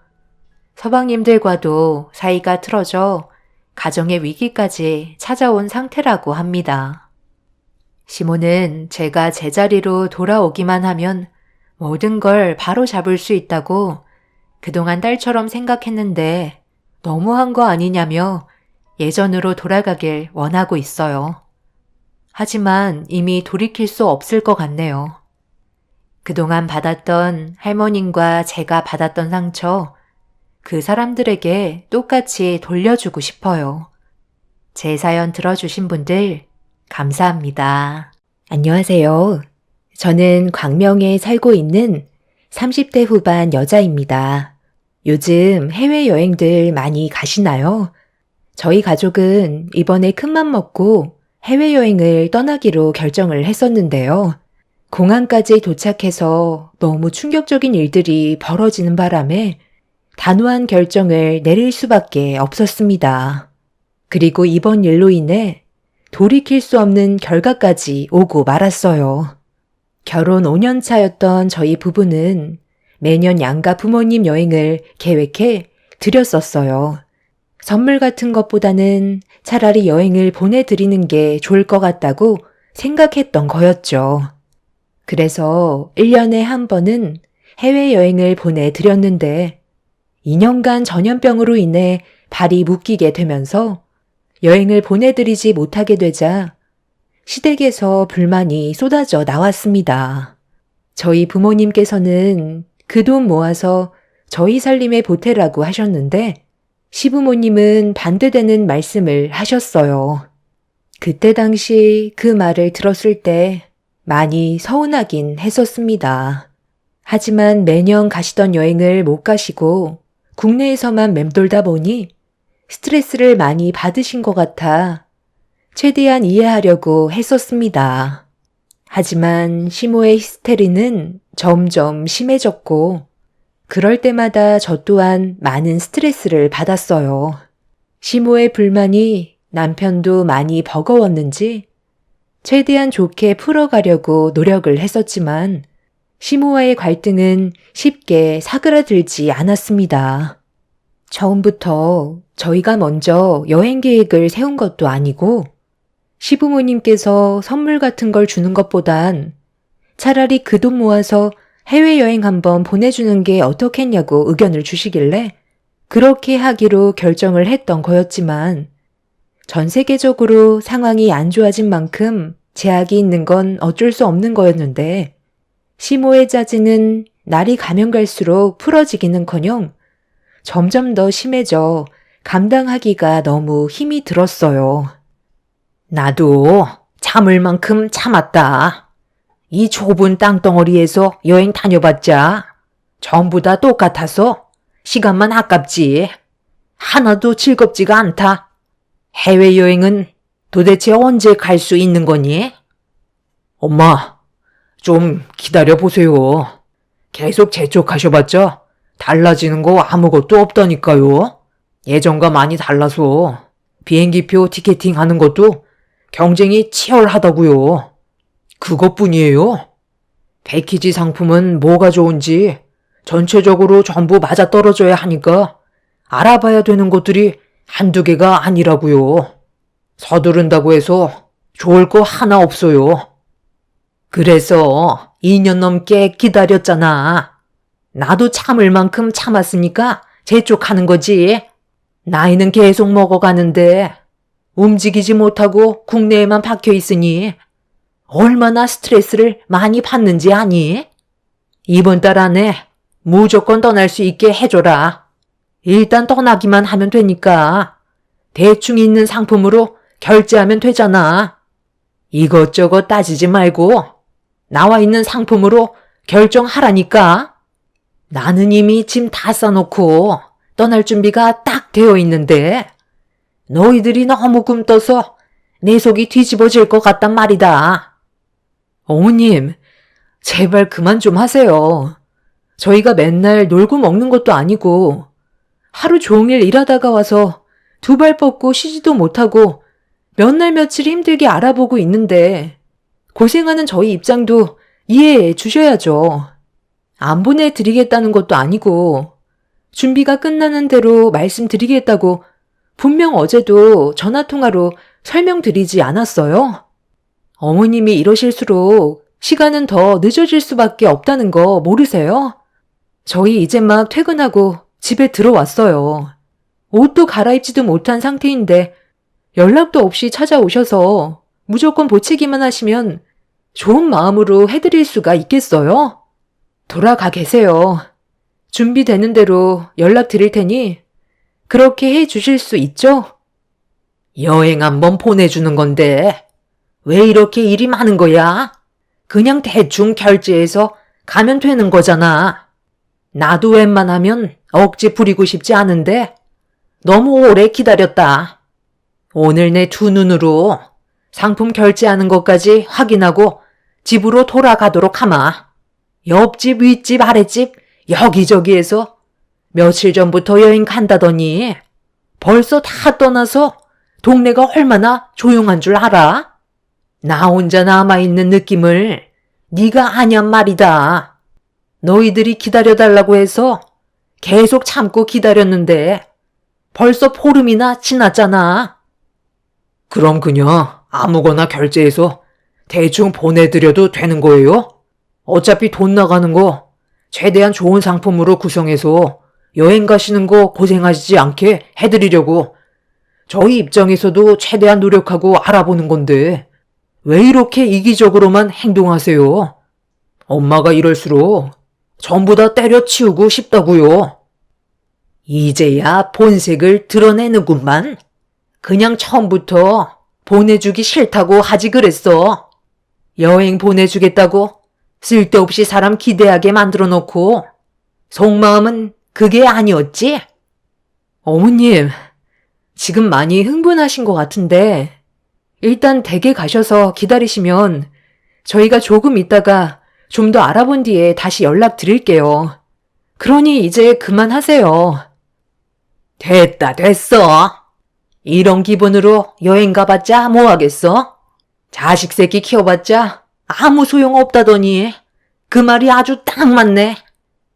서방님들과도 사이가 틀어져 가정의 위기까지 찾아온 상태라고 합니다. 시모는 제가 제자리로 돌아오기만 하면 모든 걸 바로 잡을 수 있다고 그동안 딸처럼 생각했는데 너무한 거 아니냐며 예전으로 돌아가길 원하고 있어요. 하지만 이미 돌이킬 수 없을 것 같네요. 그동안 받았던 할머님과 제가 받았던 상처, 그 사람들에게 똑같이 돌려주고 싶어요. 제 사연 들어주신 분들 감사합니다. 안녕하세요. 저는 광명에 살고 있는 30대 후반 여자입니다. 요즘 해외여행들 많이 가시나요? 저희 가족은 이번에 큰맘 먹고 해외여행을 떠나기로 결정을 했었는데요. 공항까지 도착해서 너무 충격적인 일들이 벌어지는 바람에 단호한 결정을 내릴 수밖에 없었습니다. 그리고 이번 일로 인해 돌이킬 수 없는 결과까지 오고 말았어요. 결혼 5년 차였던 저희 부부는 매년 양가 부모님 여행을 계획해 드렸었어요. 선물 같은 것보다는 차라리 여행을 보내드리는 게 좋을 것 같다고 생각했던 거였죠. 그래서 1년에 한 번은 해외여행을 보내드렸는데 2년간 전염병으로 인해 발이 묶이게 되면서 여행을 보내드리지 못하게 되자 시댁에서 불만이 쏟아져 나왔습니다. 저희 부모님께서는 그 돈 모아서 저희 살림에 보태라고 하셨는데 시부모님은 반대되는 말씀을 하셨어요. 그때 당시 그 말을 들었을 때 많이 서운하긴 했었습니다. 하지만 매년 가시던 여행을 못 가시고 국내에서만 맴돌다 보니 스트레스를 많이 받으신 것 같아 최대한 이해하려고 했었습니다. 하지만 시모의 히스테리는 점점 심해졌고 그럴 때마다 저 또한 많은 스트레스를 받았어요. 시모의 불만이 남편도 많이 버거웠는지 최대한 좋게 풀어가려고 노력을 했었지만 시모와의 갈등은 쉽게 사그라들지 않았습니다. 처음부터 저희가 먼저 여행 계획을 세운 것도 아니고 시부모님께서 선물 같은 걸 주는 것보단 차라리 그 돈 모아서 해외여행 한번 보내주는 게 어떻겠냐고 의견을 주시길래 그렇게 하기로 결정을 했던 거였지만 전 세계적으로 상황이 안 좋아진 만큼 제약이 있는 건 어쩔 수 없는 거였는데 시모의 짜증은 날이 가면 갈수록 풀어지기는커녕 점점 더 심해져 감당하기가 너무 힘이 들었어요. 나도 참을 만큼 참았다. 이 좁은 땅덩어리에서 여행 다녀봤자 전부 다 똑같아서 시간만 아깝지. 하나도 즐겁지가 않다. 해외여행은 도대체 언제 갈 수 있는 거니? 엄마, 좀 기다려보세요. 계속 재촉하셔봤자 달라지는 거 아무것도 없다니까요. 예전과 많이 달라서 비행기표 티켓팅 하는 것도 경쟁이 치열하다고요. 그것뿐이에요. 패키지 상품은 뭐가 좋은지 전체적으로 전부 맞아떨어져야 하니까 알아봐야 되는 것들이 한두 개가 아니라고요. 서두른다고 해서 좋을 거 하나 없어요. 그래서 2년 넘게 기다렸잖아. 나도 참을 만큼 참았으니까 재촉하는 거지. 나이는 계속 먹어가는데 움직이지 못하고 국내에만 박혀 있으니 얼마나 스트레스를 많이 받는지 아니? 이번 달 안에 무조건 떠날 수 있게 해줘라. 일단 떠나기만 하면 되니까 대충 있는 상품으로 결제하면 되잖아. 이것저것 따지지 말고 나와 있는 상품으로 결정하라니까. 나는 이미 짐 다 싸놓고 떠날 준비가 딱 되어 있는데 너희들이 너무 꿈떠서 내 속이 뒤집어질 것 같단 말이다. 어머님, 제발 그만 좀 하세요. 저희가 맨날 놀고 먹는 것도 아니고 하루 종일 일하다가 와서 두 발 뻗고 쉬지도 못하고 몇 날 며칠 힘들게 알아보고 있는데 고생하는 저희 입장도 이해해 주셔야죠. 안 보내드리겠다는 것도 아니고 준비가 끝나는 대로 말씀드리겠다고 분명 어제도 전화통화로 설명드리지 않았어요? 어머님이 이러실수록 시간은 더 늦어질 수밖에 없다는 거 모르세요? 저희 이제 막 퇴근하고 집에 들어왔어요. 옷도 갈아입지도 못한 상태인데 연락도 없이 찾아오셔서 무조건 보채기만 하시면 좋은 마음으로 해드릴 수가 있겠어요? 돌아가 계세요. 준비되는 대로 연락 드릴 테니 그렇게 해 주실 수 있죠? 여행 한번 보내주는 건데 왜 이렇게 일이 많은 거야? 그냥 대충 결제해서 가면 되는 거잖아. 나도 웬만하면 억지 부리고 싶지 않은데 너무 오래 기다렸다. 오늘 내 두 눈으로 상품 결제하는 것까지 확인하고 집으로 돌아가도록 하마. 옆집, 윗집, 아랫집 여기저기에서 며칠 전부터 여행 간다더니 벌써 다 떠나서 동네가 얼마나 조용한 줄 알아? 나 혼자 남아있는 느낌을 네가 아냔 말이다. 너희들이 기다려달라고 해서 계속 참고 기다렸는데 벌써 보름이나 지났잖아. 그럼 그냥 아무거나 결제해서 대충 보내드려도 되는 거예요? 어차피 돈 나가는 거 최대한 좋은 상품으로 구성해서 여행 가시는 거 고생하시지 않게 해드리려고 저희 입장에서도 최대한 노력하고 알아보는 건데 왜 이렇게 이기적으로만 행동하세요? 엄마가 이럴수록 전부 다 때려치우고 싶다고요. 이제야 본색을 드러내는구만. 그냥 처음부터 보내주기 싫다고 하지 그랬어. 여행 보내주겠다고 쓸데없이 사람 기대하게 만들어 놓고 속마음은 그게 아니었지? 어머님, 지금 많이 흥분하신 것 같은데 일단 댁에 가셔서 기다리시면 저희가 조금 있다가 좀 더 알아본 뒤에 다시 연락 드릴게요. 그러니 이제 그만하세요. 됐다 됐어. 이런 기분으로 여행 가봤자 뭐하겠어? 자식 새끼 키워봤자 아무 소용없다더니 그 말이 아주 딱 맞네.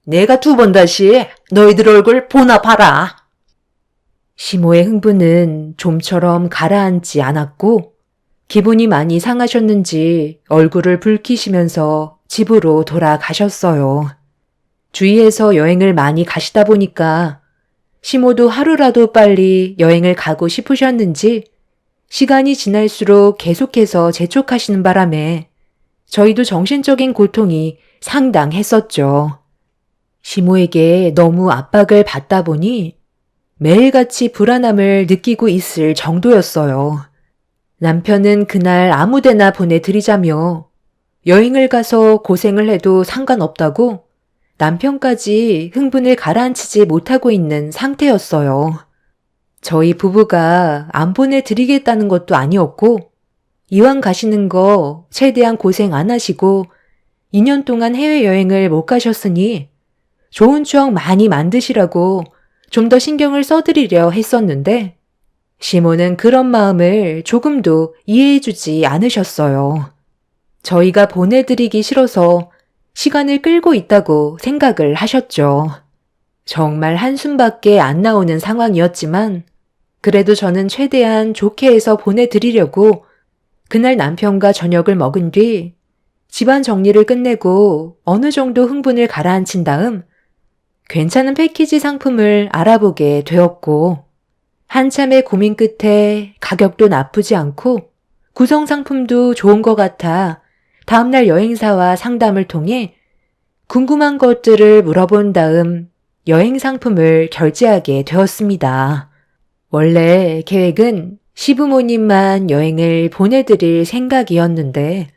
내가 두 번 다시 너희들 얼굴 보나 봐라. 시모의 흥분은 좀처럼 가라앉지 않았고 기분이 많이 상하셨는지 얼굴을 붉히시면서 집으로 돌아가셨어요. 주위에서 여행을 많이 가시다 보니까 시모도 하루라도 빨리 여행을 가고 싶으셨는지 시간이 지날수록 계속해서 재촉하시는 바람에 저희도 정신적인 고통이 상당했었죠. 시모에게 너무 압박을 받다 보니 매일같이 불안함을 느끼고 있을 정도였어요. 남편은 그날 아무데나 보내드리자며 여행을 가서 고생을 해도 상관없다고 남편까지 흥분을 가라앉히지 못하고 있는 상태였어요. 저희 부부가 안 보내드리겠다는 것도 아니었고 이왕 가시는 거 최대한 고생 안 하시고 2년 동안 해외여행을 못 가셨으니 좋은 추억 많이 만드시라고 좀 더 신경을 써드리려 했었는데 시모는 그런 마음을 조금도 이해해주지 않으셨어요. 저희가 보내드리기 싫어서 시간을 끌고 있다고 생각을 하셨죠. 정말 한숨밖에 안 나오는 상황이었지만 그래도 저는 최대한 좋게 해서 보내드리려고 그날 남편과 저녁을 먹은 뒤 집안 정리를 끝내고 어느 정도 흥분을 가라앉힌 다음 괜찮은 패키지 상품을 알아보게 되었고 한참의 고민 끝에 가격도 나쁘지 않고 구성 상품도 좋은 것 같아 다음날 여행사와 상담을 통해 궁금한 것들을 물어본 다음 여행 상품을 결제하게 되었습니다. 원래 계획은 시부모님만 여행을 보내드릴 생각이었는데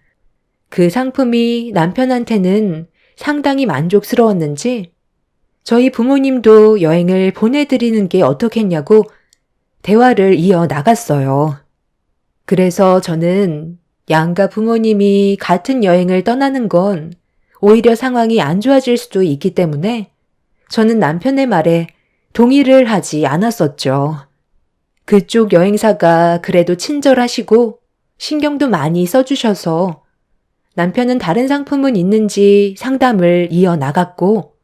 그 상품이 남편한테는 상당히 만족스러웠는지 저희 부모님도 여행을 보내드리는 게 어떻겠냐고 대화를 이어 나갔어요. 그래서 저는 양가 부모님이 같은 여행을 떠나는 건 오히려 상황이 안 좋아질 수도 있기 때문에 저는 남편의 말에 동의를 하지 않았었죠. 그쪽 여행사가 그래도 친절하시고 신경도 많이 써주셔서 남편은 다른 상품은 있는지 상담을 이어나갔고,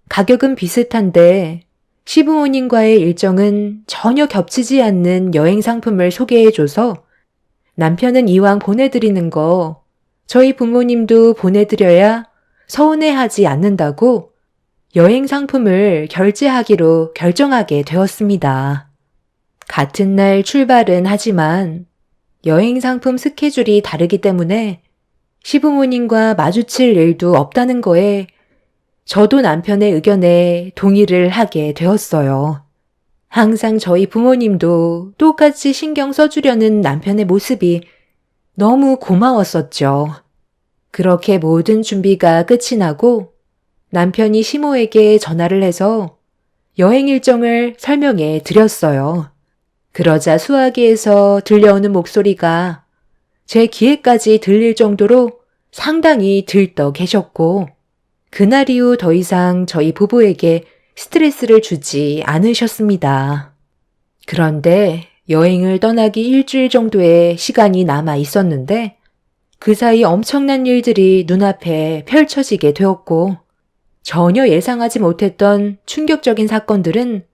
가격은 비슷한데 시부모님과의 일정은 전혀 겹치지 않는 여행 상품을 소개해줘서 남편은 이왕 보내드리는 거 저희 부모님도 보내드려야 서운해하지 않는다고 여행 상품을 결제하기로 결정하게 되었습니다. 같은 날 출발은 하지만 여행 상품 스케줄이 다르기 때문에 시부모님과 마주칠 일도 없다는 거에 저도 남편의 의견에 동의를 하게 되었어요. 항상 저희 부모님도 똑같이 신경 써주려는 남편의 모습이 너무 고마웠었죠. 그렇게 모든 준비가 끝이 나고 남편이 시모에게 전화를 해서 여행 일정을 설명해 드렸어요. 그러자 수화기에서 들려오는 목소리가 제 귀에까지 들릴 정도로 상당히 들떠 계셨고, 그날 이후 더 이상 저희 부부에게 스트레스를 주지 않으셨습니다. 그런데 여행을 떠나기 일주일 정도의 시간이 남아 있었는데 그 사이 엄청난 일들이 눈앞에 펼쳐지게 되었고 전혀 예상하지 못했던 충격적인 사건들은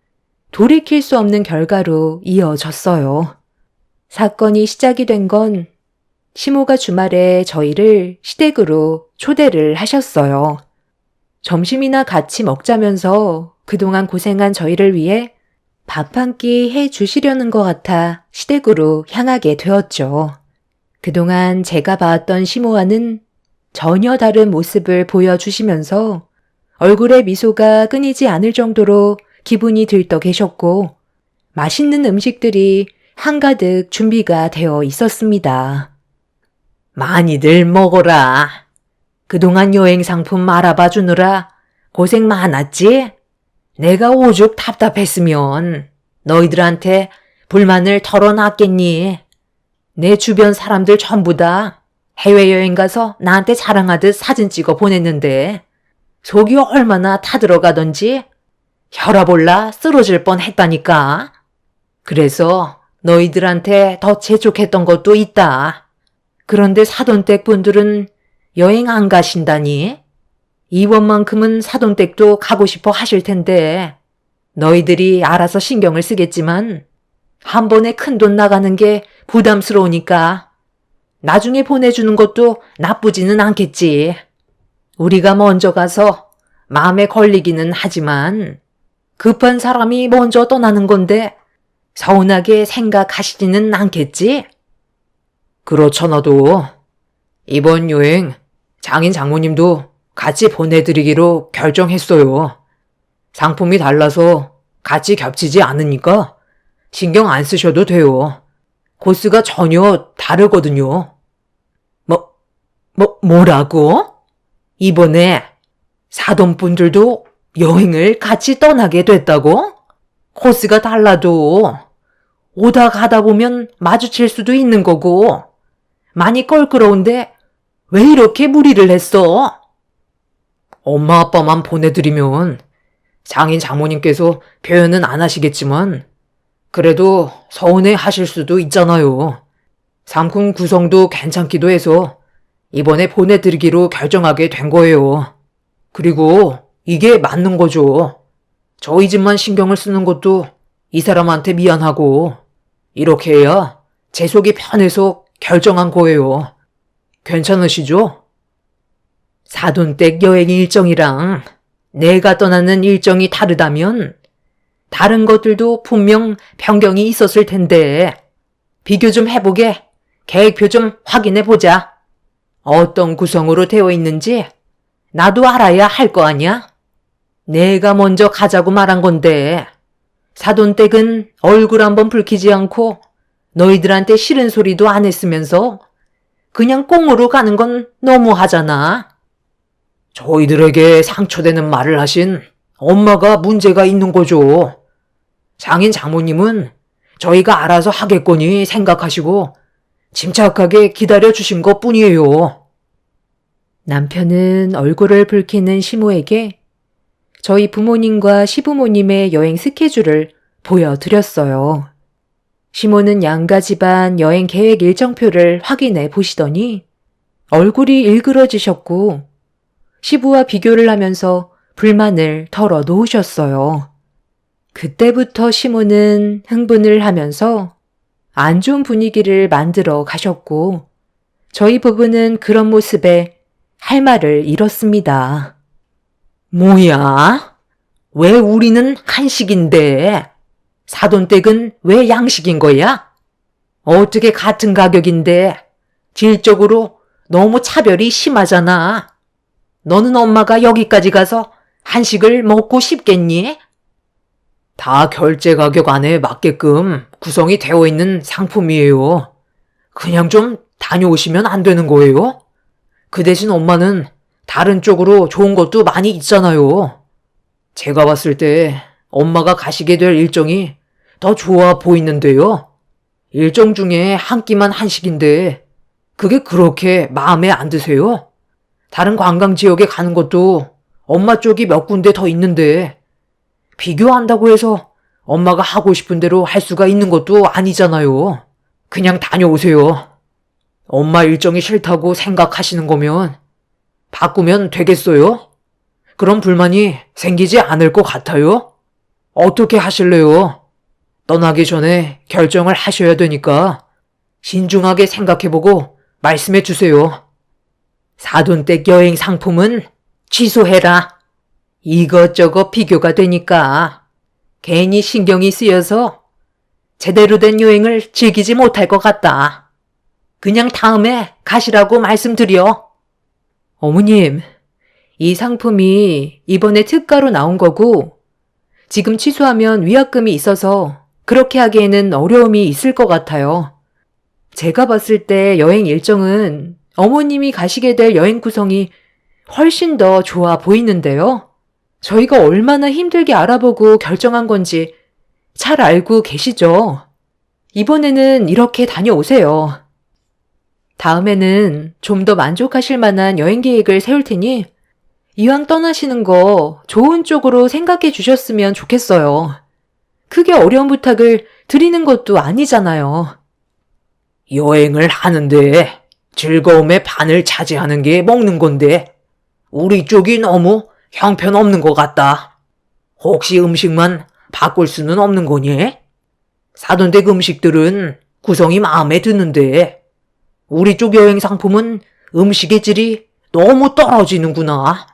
돌이킬 수 없는 결과로 이어졌어요. 사건이 시작이 된 건 시모가 주말에 저희를 시댁으로 초대를 하셨어요. 점심이나 같이 먹자면서 그동안 고생한 저희를 위해 밥 한 끼 해주시려는 것 같아 시댁으로 향하게 되었죠. 그동안 제가 봐왔던 시모와는 전혀 다른 모습을 보여주시면서 얼굴에 미소가 끊이지 않을 정도로 기분이 들떠 계셨고 맛있는 음식들이 한가득 준비가 되어 있었습니다. 많이들 먹어라. 그동안 여행 상품 알아봐 주느라 고생 많았지? 내가 오죽 답답했으면 너희들한테 불만을 털어놨겠니? 내 주변 사람들 전부 다 해외여행 가서 나한테 자랑하듯 사진 찍어 보냈는데 속이 얼마나 타들어가던지 혈압 올라 쓰러질 뻔했다니까. 그래서 너희들한테 더 재촉했던 것도 있다. 그런데 사돈댁 분들은 여행 안 가신다니? 이번만큼은 사돈댁도 가고 싶어 하실 텐데 너희들이 알아서 신경을 쓰겠지만 한 번에 큰돈 나가는 게 부담스러우니까 나중에 보내주는 것도 나쁘지는 않겠지. 우리가 먼저 가서 마음에 걸리기는 하지만 급한 사람이 먼저 떠나는 건데 서운하게 생각하시지는 않겠지? 그렇잖아도 이번 여행 장인 장모님도 같이 보내드리기로 결정했어요. 상품이 달라서 같이 겹치지 않으니까 신경 안 쓰셔도 돼요. 코스가 전혀 다르거든요. 뭐라고? 이번에 사돈분들도 여행을 같이 떠나게 됐다고? 코스가 달라도 오다 가다 보면 마주칠 수도 있는 거고 많이 껄끄러운데 왜 이렇게 무리를 했어? 엄마 아빠만 보내드리면 장인 장모님께서 표현은 안 하시겠지만 그래도 서운해 하실 수도 있잖아요. 상품 구성도 괜찮기도 해서 이번에 보내드리기로 결정하게 된 거예요. 그리고 이게 맞는 거죠. 저희 집만 신경을 쓰는 것도 이 사람한테 미안하고 이렇게 해야 제 속이 편해서 결정한 거예요. 괜찮으시죠? 사돈댁 여행 일정이랑 내가 떠나는 일정이 다르다면 다른 것들도 분명 변경이 있었을 텐데 비교 좀 해보게 계획표 좀 확인해보자. 어떤 구성으로 되어 있는지 나도 알아야 할 거 아니야? 내가 먼저 가자고 말한 건데 사돈댁은 얼굴 한번 붉히지 않고 너희들한테 싫은 소리도 안 했으면서 그냥 꽁으로 가는 건 너무하잖아. 저희들에게 상처되는 말을 하신 엄마가 문제가 있는 거죠. 장인 장모님은 저희가 알아서 하겠거니 생각하시고 침착하게 기다려주신 것 뿐이에요. 남편은 얼굴을 붉히는 시모에게 저희 부모님과 시부모님의 여행 스케줄을 보여드렸어요. 시모는 양가 집안 여행 계획 일정표를 확인해 보시더니 얼굴이 일그러지셨고 시부와 비교를 하면서 불만을 털어 놓으셨어요. 그때부터 시모는 흥분을 하면서 안 좋은 분위기를 만들어 가셨고 저희 부부는 그런 모습에 할 말을 잃었습니다. 뭐야? 왜 우리는 한식인데? 사돈댁은 왜 양식인 거야? 어떻게 같은 가격인데 질적으로 너무 차별이 심하잖아. 너는 엄마가 여기까지 가서 한식을 먹고 싶겠니? 다 결제 가격 안에 맞게끔 구성이 되어 있는 상품이에요. 그냥 좀 다녀오시면 안 되는 거예요? 그 대신 엄마는 다른 쪽으로 좋은 것도 많이 있잖아요. 제가 봤을 때 엄마가 가시게 될 일정이 더 좋아 보이는데요. 일정 중에 한 끼만 한식인데 그게 그렇게 마음에 안 드세요? 다른 관광 지역에 가는 것도 엄마 쪽이 몇 군데 더 있는데 비교한다고 해서 엄마가 하고 싶은 대로 할 수가 있는 것도 아니잖아요. 그냥 다녀오세요. 엄마 일정이 싫다고 생각하시는 거면 바꾸면 되겠어요? 그런 불만이 생기지 않을 것 같아요? 어떻게 하실래요? 떠나기 전에 결정을 하셔야 되니까 신중하게 생각해보고 말씀해 주세요. 사돈댁 여행 상품은 취소해라. 이것저것 비교가 되니까 괜히 신경이 쓰여서 제대로 된 여행을 즐기지 못할 것 같다. 그냥 다음에 가시라고 말씀드려. 어머님, 이 상품이 이번에 특가로 나온 거고 지금 취소하면 위약금이 있어서 그렇게 하기에는 어려움이 있을 것 같아요. 제가 봤을 때 여행 일정은 어머님이 가시게 될 여행 구성이 훨씬 더 좋아 보이는데요. 저희가 얼마나 힘들게 알아보고 결정한 건지 잘 알고 계시죠? 이번에는 이렇게 다녀오세요. 다음에는 좀 더 만족하실 만한 여행 계획을 세울 테니 이왕 떠나시는 거 좋은 쪽으로 생각해 주셨으면 좋겠어요. 크게 어려운 부탁을 드리는 것도 아니잖아요. 여행을 하는데 즐거움의 반을 차지하는 게 먹는 건데 우리 쪽이 너무 형편없는 것 같다. 혹시 음식만 바꿀 수는 없는 거니? 사돈댁 음식들은 구성이 마음에 드는데 우리 쪽 여행 상품은 음식의 질이 너무 떨어지는구나.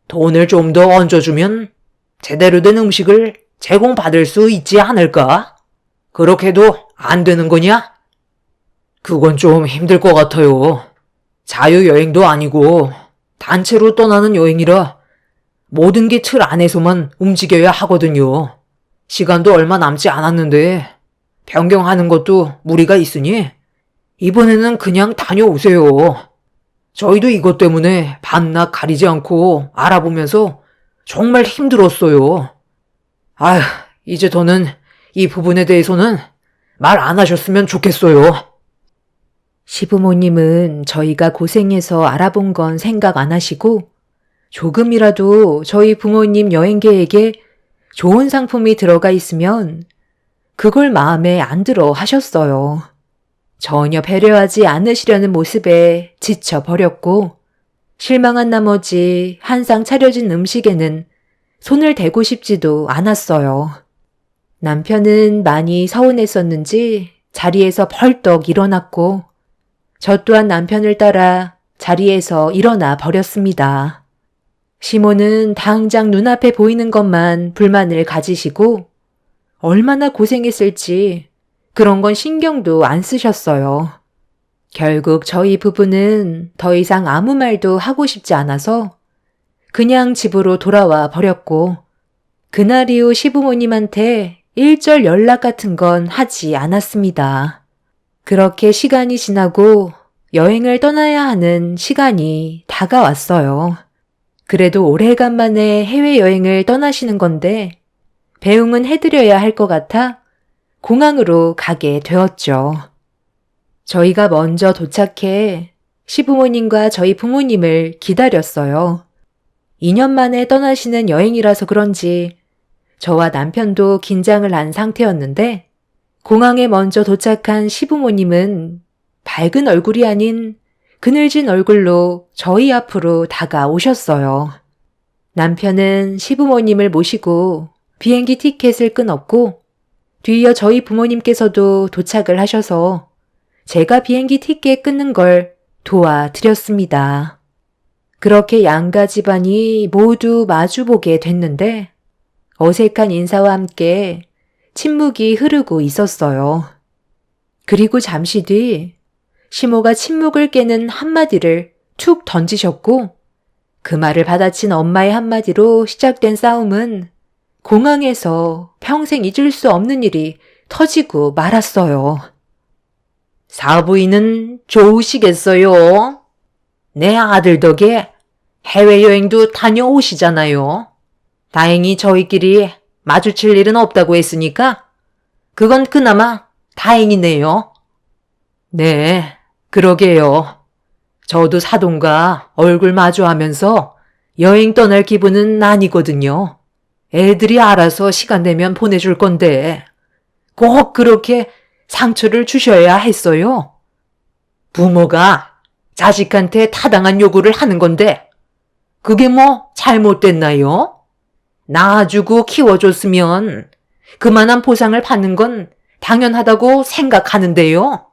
돈을 좀 더 얹어주면 제대로 된 음식을 제공받을 수 있지 않을까? 그렇게도 안 되는 거냐? 그건 좀 힘들 것 같아요. 자유여행도 아니고 단체로 떠나는 여행이라 모든 게 틀 안에서만 움직여야 하거든요. 시간도 얼마 남지 않았는데 변경하는 것도 무리가 있으니 이번에는 그냥 다녀오세요. 저희도 이것 때문에 밤낮 가리지 않고 알아보면서 정말 힘들었어요. 아휴, 이제 더는 이 부분에 대해서는 말 안 하셨으면 좋겠어요. 시부모님은 저희가 고생해서 알아본 건 생각 안 하시고 조금이라도 저희 부모님 여행 계획에 좋은 상품이 들어가 있으면 그걸 마음에 안 들어 하셨어요. 전혀 배려하지 않으시려는 모습에 지쳐버렸고 실망한 나머지 한상 차려진 음식에는 손을 대고 싶지도 않았어요. 남편은 많이 서운했었는지 자리에서 벌떡 일어났고 저 또한 남편을 따라 자리에서 일어나 버렸습니다. 시모는 당장 눈앞에 보이는 것만 불만을 가지시고 얼마나 고생했을지 그런 건 신경도 안 쓰셨어요. 결국 저희 부부는 더 이상 아무 말도 하고 싶지 않아서 그냥 집으로 돌아와 버렸고 그날 이후 시부모님한테 일절 연락 같은 건 하지 않았습니다. 그렇게 시간이 지나고 여행을 떠나야 하는 시간이 다가왔어요. 그래도 오래간만에 해외여행을 떠나시는 건데 배웅은 해드려야 할 것 같아 공항으로 가게 되었죠. 저희가 먼저 도착해 시부모님과 저희 부모님을 기다렸어요. 2년 만에 떠나시는 여행이라서 그런지 저와 남편도 긴장을 한 상태였는데 공항에 먼저 도착한 시부모님은 밝은 얼굴이 아닌 그늘진 얼굴로 저희 앞으로 다가오셨어요. 남편은 시부모님을 모시고 비행기 티켓을 끊었고 뒤이어 저희 부모님께서도 도착을 하셔서 제가 비행기 티켓 끊는 걸 도와드렸습니다. 그렇게 양가 집안이 모두 마주보게 됐는데 어색한 인사와 함께 침묵이 흐르고 있었어요. 그리고 잠시 뒤 시모가 침묵을 깨는 한마디를 툭 던지셨고 그 말을 받아친 엄마의 한마디로 시작된 싸움은 공항에서 평생 잊을 수 없는 일이 터지고 말았어요. 사부인은 좋으시겠어요? 내 아들 덕에 해외여행도 다녀오시잖아요. 다행히 저희끼리 마주칠 일은 없다고 했으니까 그건 그나마 다행이네요. 네, 그러게요. 저도 사돈과 얼굴 마주하면서 여행 떠날 기분은 아니거든요. 애들이 알아서 시간 되면 보내줄 건데 꼭 그렇게 상처를 주셔야 했어요. 부모가 자식한테 타당한 요구를 하는 건데 그게 뭐 잘못됐나요? 낳아주고 키워줬으면 그만한 보상을 받는 건 당연하다고 생각하는데요.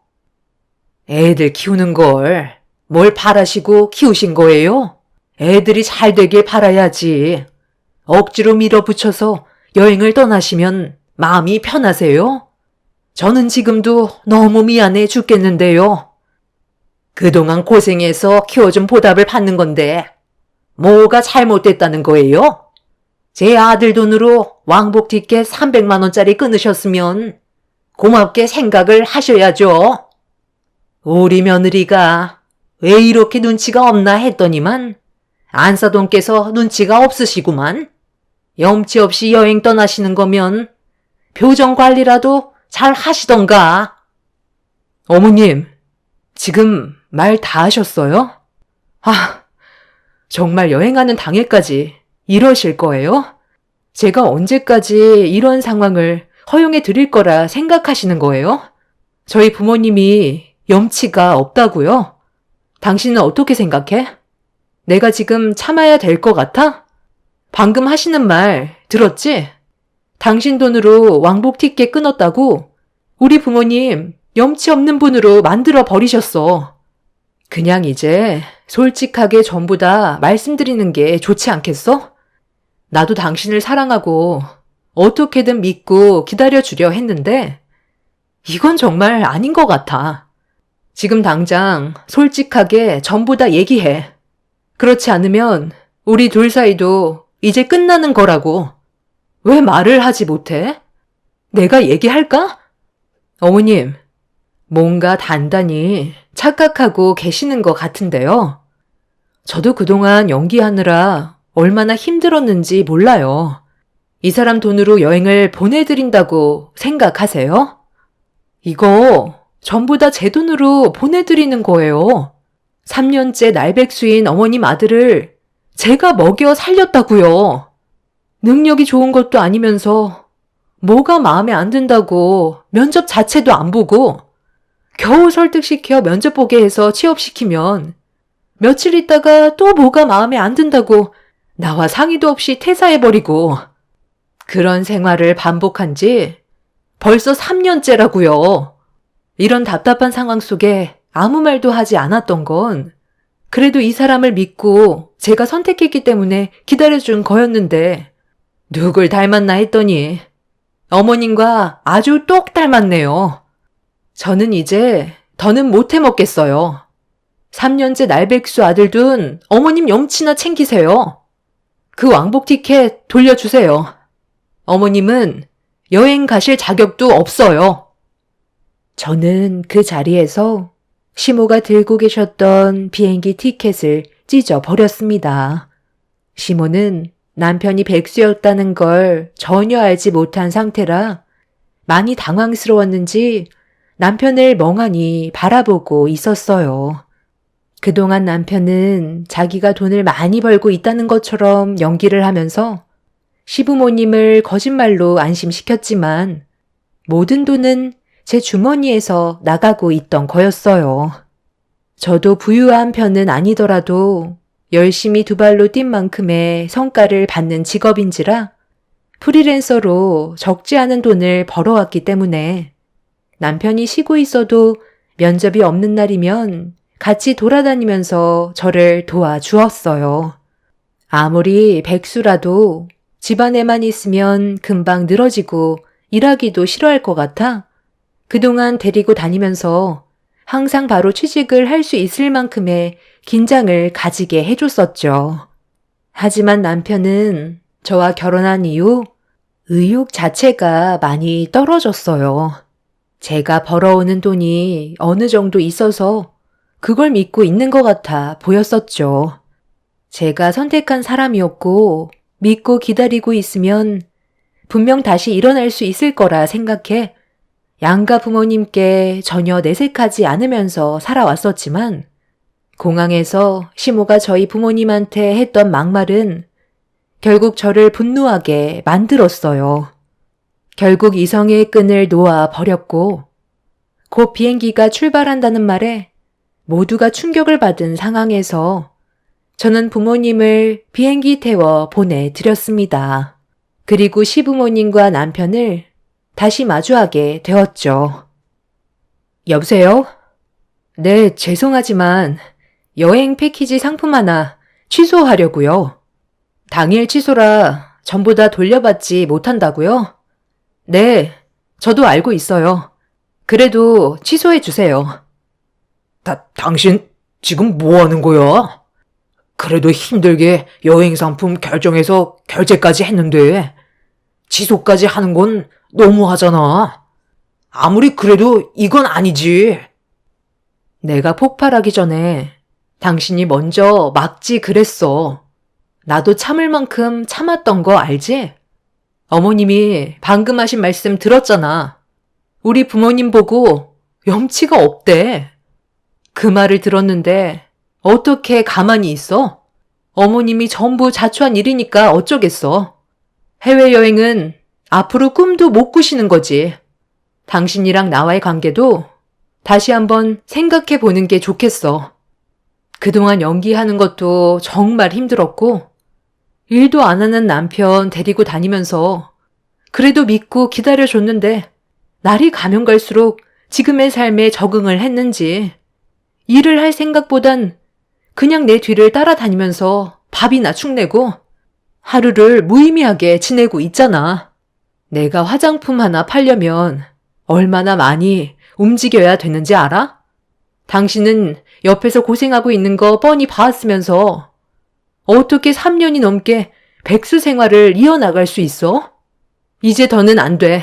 애들 키우는 걸 뭘 바라시고 키우신 거예요? 애들이 잘 되길 바라야지. 억지로 밀어붙여서 여행을 떠나시면 마음이 편하세요? 저는 지금도 너무 미안해 죽겠는데요. 그동안 고생해서 키워준 보답을 받는 건데 뭐가 잘못됐다는 거예요? 제 아들 돈으로 왕복 티켓 300만 원짜리 끊으셨으면 고맙게 생각을 하셔야죠. 우리 며느리가 왜 이렇게 눈치가 없나 했더니만 안사돈께서 눈치가 없으시구만. 염치 없이 여행 떠나시는 거면 표정 관리라도 잘 하시던가. 어머님, 지금 말 다 하셨어요? 정말 여행하는 당일까지 이러실 거예요? 제가 언제까지 이런 상황을 허용해 드릴 거라 생각하시는 거예요? 저희 부모님이 염치가 없다고요? 당신은 어떻게 생각해? 내가 지금 참아야 될 것 같아? 방금 하시는 말 들었지? 당신 돈으로 왕복 티켓 끊었다고 우리 부모님 염치 없는 분으로 만들어 버리셨어. 그냥 이제 솔직하게 전부 다 말씀드리는 게 좋지 않겠어? 나도 당신을 사랑하고 어떻게든 믿고 기다려주려 했는데 이건 정말 아닌 것 같아. 지금 당장 솔직하게 전부 다 얘기해. 그렇지 않으면 우리 둘 사이도 이제 끝나는 거라고. 왜 말을 하지 못해? 내가 얘기할까? 어머님, 뭔가 단단히 착각하고 계시는 것 같은데요. 저도 그동안 연기하느라 얼마나 힘들었는지 몰라요. 이 사람 돈으로 여행을 보내드린다고 생각하세요? 이거 전부 다 제 돈으로 보내드리는 거예요. 3년째 날백수인 어머님 아들을 제가 먹여 살렸다고요. 능력이 좋은 것도 아니면서 뭐가 마음에 안 든다고 면접 자체도 안 보고 겨우 설득시켜 면접 보게 해서 취업시키면 며칠 있다가 또 뭐가 마음에 안 든다고 나와 상의도 없이 퇴사해버리고 그런 생활을 반복한 지 벌써 3년째라고요. 이런 답답한 상황 속에 아무 말도 하지 않았던 건 그래도 이 사람을 믿고 제가 선택했기 때문에 기다려준 거였는데 누굴 닮았나 했더니 어머님과 아주 똑 닮았네요. 저는 이제 더는 못 해먹겠어요. 3년째 날백수 아들 둔 어머님 염치나 챙기세요. 그 왕복 티켓 돌려주세요. 어머님은 여행 가실 자격도 없어요. 저는 그 자리에서 시모가 들고 계셨던 비행기 티켓을 찢어버렸습니다. 시모는 남편이 백수였다는 걸 전혀 알지 못한 상태라 많이 당황스러웠는지 남편을 멍하니 바라보고 있었어요. 그동안 남편은 자기가 돈을 많이 벌고 있다는 것처럼 연기를 하면서 시부모님을 거짓말로 안심시켰지만 모든 돈은 제 주머니에서 나가고 있던 거였어요. 저도 부유한 편은 아니더라도 열심히 두 발로 뛴 만큼의 성과를 받는 직업인지라 프리랜서로 적지 않은 돈을 벌어왔기 때문에 남편이 쉬고 있어도 면접이 없는 날이면 같이 돌아다니면서 저를 도와주었어요. 아무리 백수라도 집안에만 있으면 금방 늘어지고 일하기도 싫어할 것 같아 그동안 데리고 다니면서 항상 바로 취직을 할 수 있을 만큼의 긴장을 가지게 해줬었죠. 하지만 남편은 저와 결혼한 이후 의욕 자체가 많이 떨어졌어요. 제가 벌어오는 돈이 어느 정도 있어서 그걸 믿고 있는 것 같아 보였었죠. 제가 선택한 사람이었고 믿고 기다리고 있으면 분명 다시 일어날 수 있을 거라 생각해 양가 부모님께 전혀 내색하지 않으면서 살아왔었지만 공항에서 시모가 저희 부모님한테 했던 막말은 결국 저를 분노하게 만들었어요. 결국 이성의 끈을 놓아 버렸고 곧 비행기가 출발한다는 말에 모두가 충격을 받은 상황에서 저는 부모님을 비행기 태워 보내드렸습니다. 그리고 시부모님과 남편을 다시 마주하게 되었죠. 여보세요? 네, 죄송하지만 여행 패키지 상품 하나 취소하려고요. 당일 취소라 전부 다 돌려받지 못한다고요? 네, 저도 알고 있어요. 그래도 취소해 주세요. 당신 지금 뭐 하는 거야? 그래도 힘들게 여행 상품 결정해서 결제까지 했는데 취소까지 하는 건 너무하잖아. 아무리 그래도 이건 아니지. 내가 폭발하기 전에 당신이 먼저 막지 그랬어. 나도 참을 만큼 참았던 거 알지? 어머님이 방금 하신 말씀 들었잖아. 우리 부모님 보고 염치가 없대. 그 말을 들었는데 어떻게 가만히 있어? 어머님이 전부 자초한 일이니까 어쩌겠어. 해외여행은 앞으로 꿈도 못 꾸시는 거지. 당신이랑 나와의 관계도 다시 한번 생각해 보는 게 좋겠어. 그동안 연기하는 것도 정말 힘들었고, 일도 안 하는 남편 데리고 다니면서 그래도 믿고 기다려줬는데, 날이 가면 갈수록 지금의 삶에 적응을 했는지, 일을 할 생각보단 그냥 내 뒤를 따라다니면서 밥이나 축내고 하루를 무의미하게 지내고 있잖아. 내가 화장품 하나 팔려면 얼마나 많이 움직여야 되는지 알아? 당신은 옆에서 고생하고 있는 거 뻔히 봐왔으면서 어떻게 3년이 넘게 백수 생활을 이어나갈 수 있어? 이제 더는 안 돼.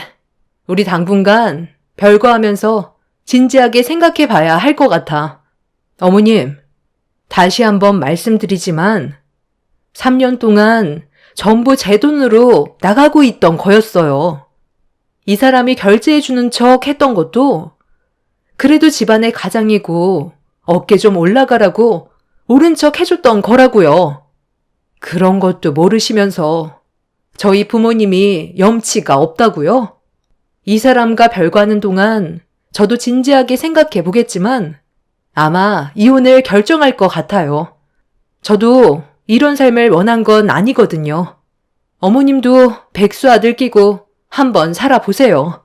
우리 당분간 별거 하면서 진지하게 생각해 봐야 할 것 같아. 어머님, 다시 한번 말씀드리지만 3년 동안 전부 제 돈으로 나가고 있던 거였어요. 이 사람이 결제해주는 척 했던 것도 그래도 집안의 가장이고 어깨 좀 올라가라고 옳은 척 해줬던 거라고요. 그런 것도 모르시면서 저희 부모님이 염치가 없다고요? 이 사람과 별거하는 동안 저도 진지하게 생각해 보겠지만 아마 이혼을 결정할 것 같아요. 저도 이런 삶을 원한 건 아니거든요. 어머님도 백수 아들 끼고 한번 살아보세요.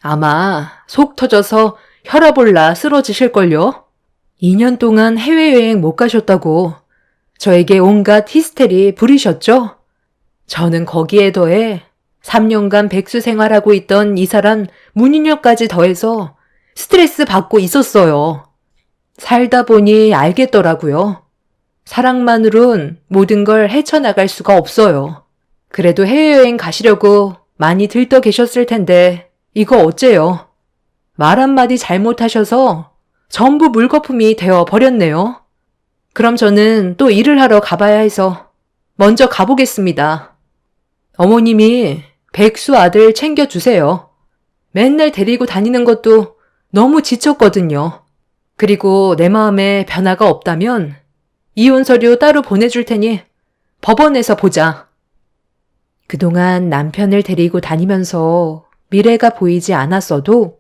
아마 속 터져서 혈압 올라 쓰러지실걸요? 2년 동안 해외여행 못 가셨다고 저에게 온갖 히스테리 부리셨죠? 저는 거기에 더해 3년간 백수 생활하고 있던 이 사람 문인력까지 더해서 스트레스 받고 있었어요. 살다 보니 알겠더라고요. 사랑만으론 모든 걸 헤쳐나갈 수가 없어요. 그래도 해외여행 가시려고 많이 들떠 계셨을 텐데 이거 어째요? 말 한마디 잘못하셔서 전부 물거품이 되어 버렸네요. 그럼 저는 또 일을 하러 가봐야 해서 먼저 가보겠습니다. 어머님이 백수 아들 챙겨주세요. 맨날 데리고 다니는 것도 너무 지쳤거든요. 그리고 내 마음에 변화가 없다면 이혼 서류 따로 보내줄 테니 법원에서 보자. 그동안 남편을 데리고 다니면서 미래가 보이지 않았어도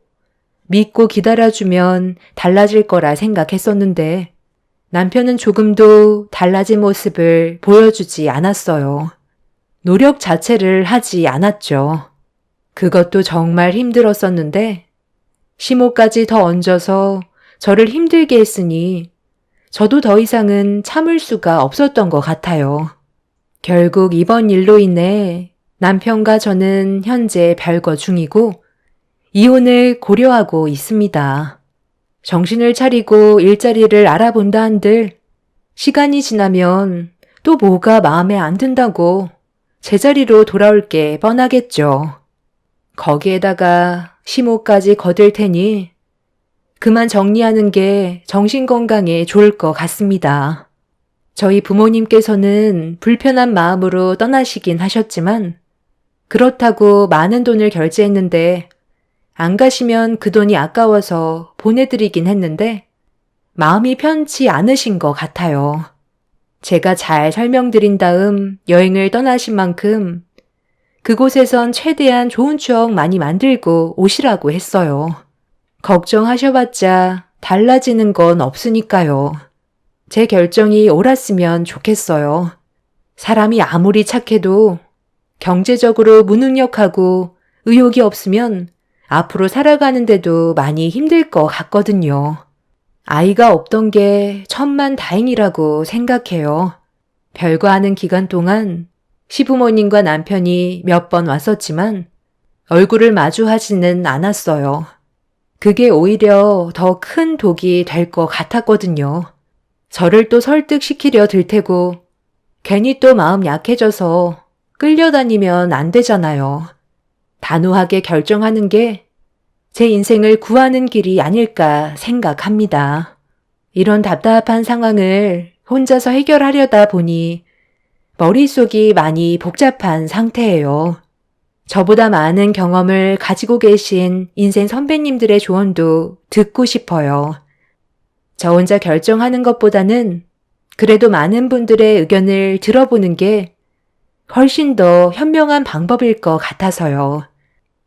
믿고 기다려주면 달라질 거라 생각했었는데 남편은 조금도 달라진 모습을 보여주지 않았어요. 노력 자체를 하지 않았죠. 그것도 정말 힘들었었는데 시모까지 더 얹어서 저를 힘들게 했으니 저도 더 이상은 참을 수가 없었던 것 같아요. 결국 이번 일로 인해 남편과 저는 현재 별거 중이고 이혼을 고려하고 있습니다. 정신을 차리고 일자리를 알아본다 한들 시간이 지나면 또 뭐가 마음에 안 든다고 제자리로 돌아올 게 뻔하겠죠. 거기에다가 시모까지 거들 테니 그만 정리하는 게 정신건강에 좋을 것 같습니다. 저희 부모님께서는 불편한 마음으로 떠나시긴 하셨지만 그렇다고 많은 돈을 결제했는데 안 가시면 그 돈이 아까워서 보내드리긴 했는데 마음이 편치 않으신 것 같아요. 제가 잘 설명드린 다음 여행을 떠나신 만큼 그곳에선 최대한 좋은 추억 많이 만들고 오시라고 했어요. 걱정하셔봤자 달라지는 건 없으니까요. 제 결정이 옳았으면 좋겠어요. 사람이 아무리 착해도 경제적으로 무능력하고 의욕이 없으면 앞으로 살아가는데도 많이 힘들 것 같거든요. 아이가 없던 게 천만다행이라고 생각해요. 별거 하는 기간 동안 시부모님과 남편이 몇 번 왔었지만 얼굴을 마주하지는 않았어요. 그게 오히려 더 큰 독이 될 것 같았거든요. 저를 또 설득시키려 들 테고 괜히 또 마음 약해져서 끌려다니면 안 되잖아요. 단호하게 결정하는 게 제 인생을 구하는 길이 아닐까 생각합니다. 이런 답답한 상황을 혼자서 해결하려다 보니 머릿속이 많이 복잡한 상태예요. 저보다 많은 경험을 가지고 계신 인생 선배님들의 조언도 듣고 싶어요. 저 혼자 결정하는 것보다는 그래도 많은 분들의 의견을 들어보는 게 훨씬 더 현명한 방법일 것 같아서요.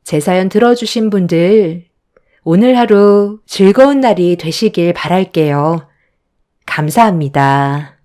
제 사연 들어주신 분들, 오늘 하루 즐거운 날이 되시길 바랄게요. 감사합니다.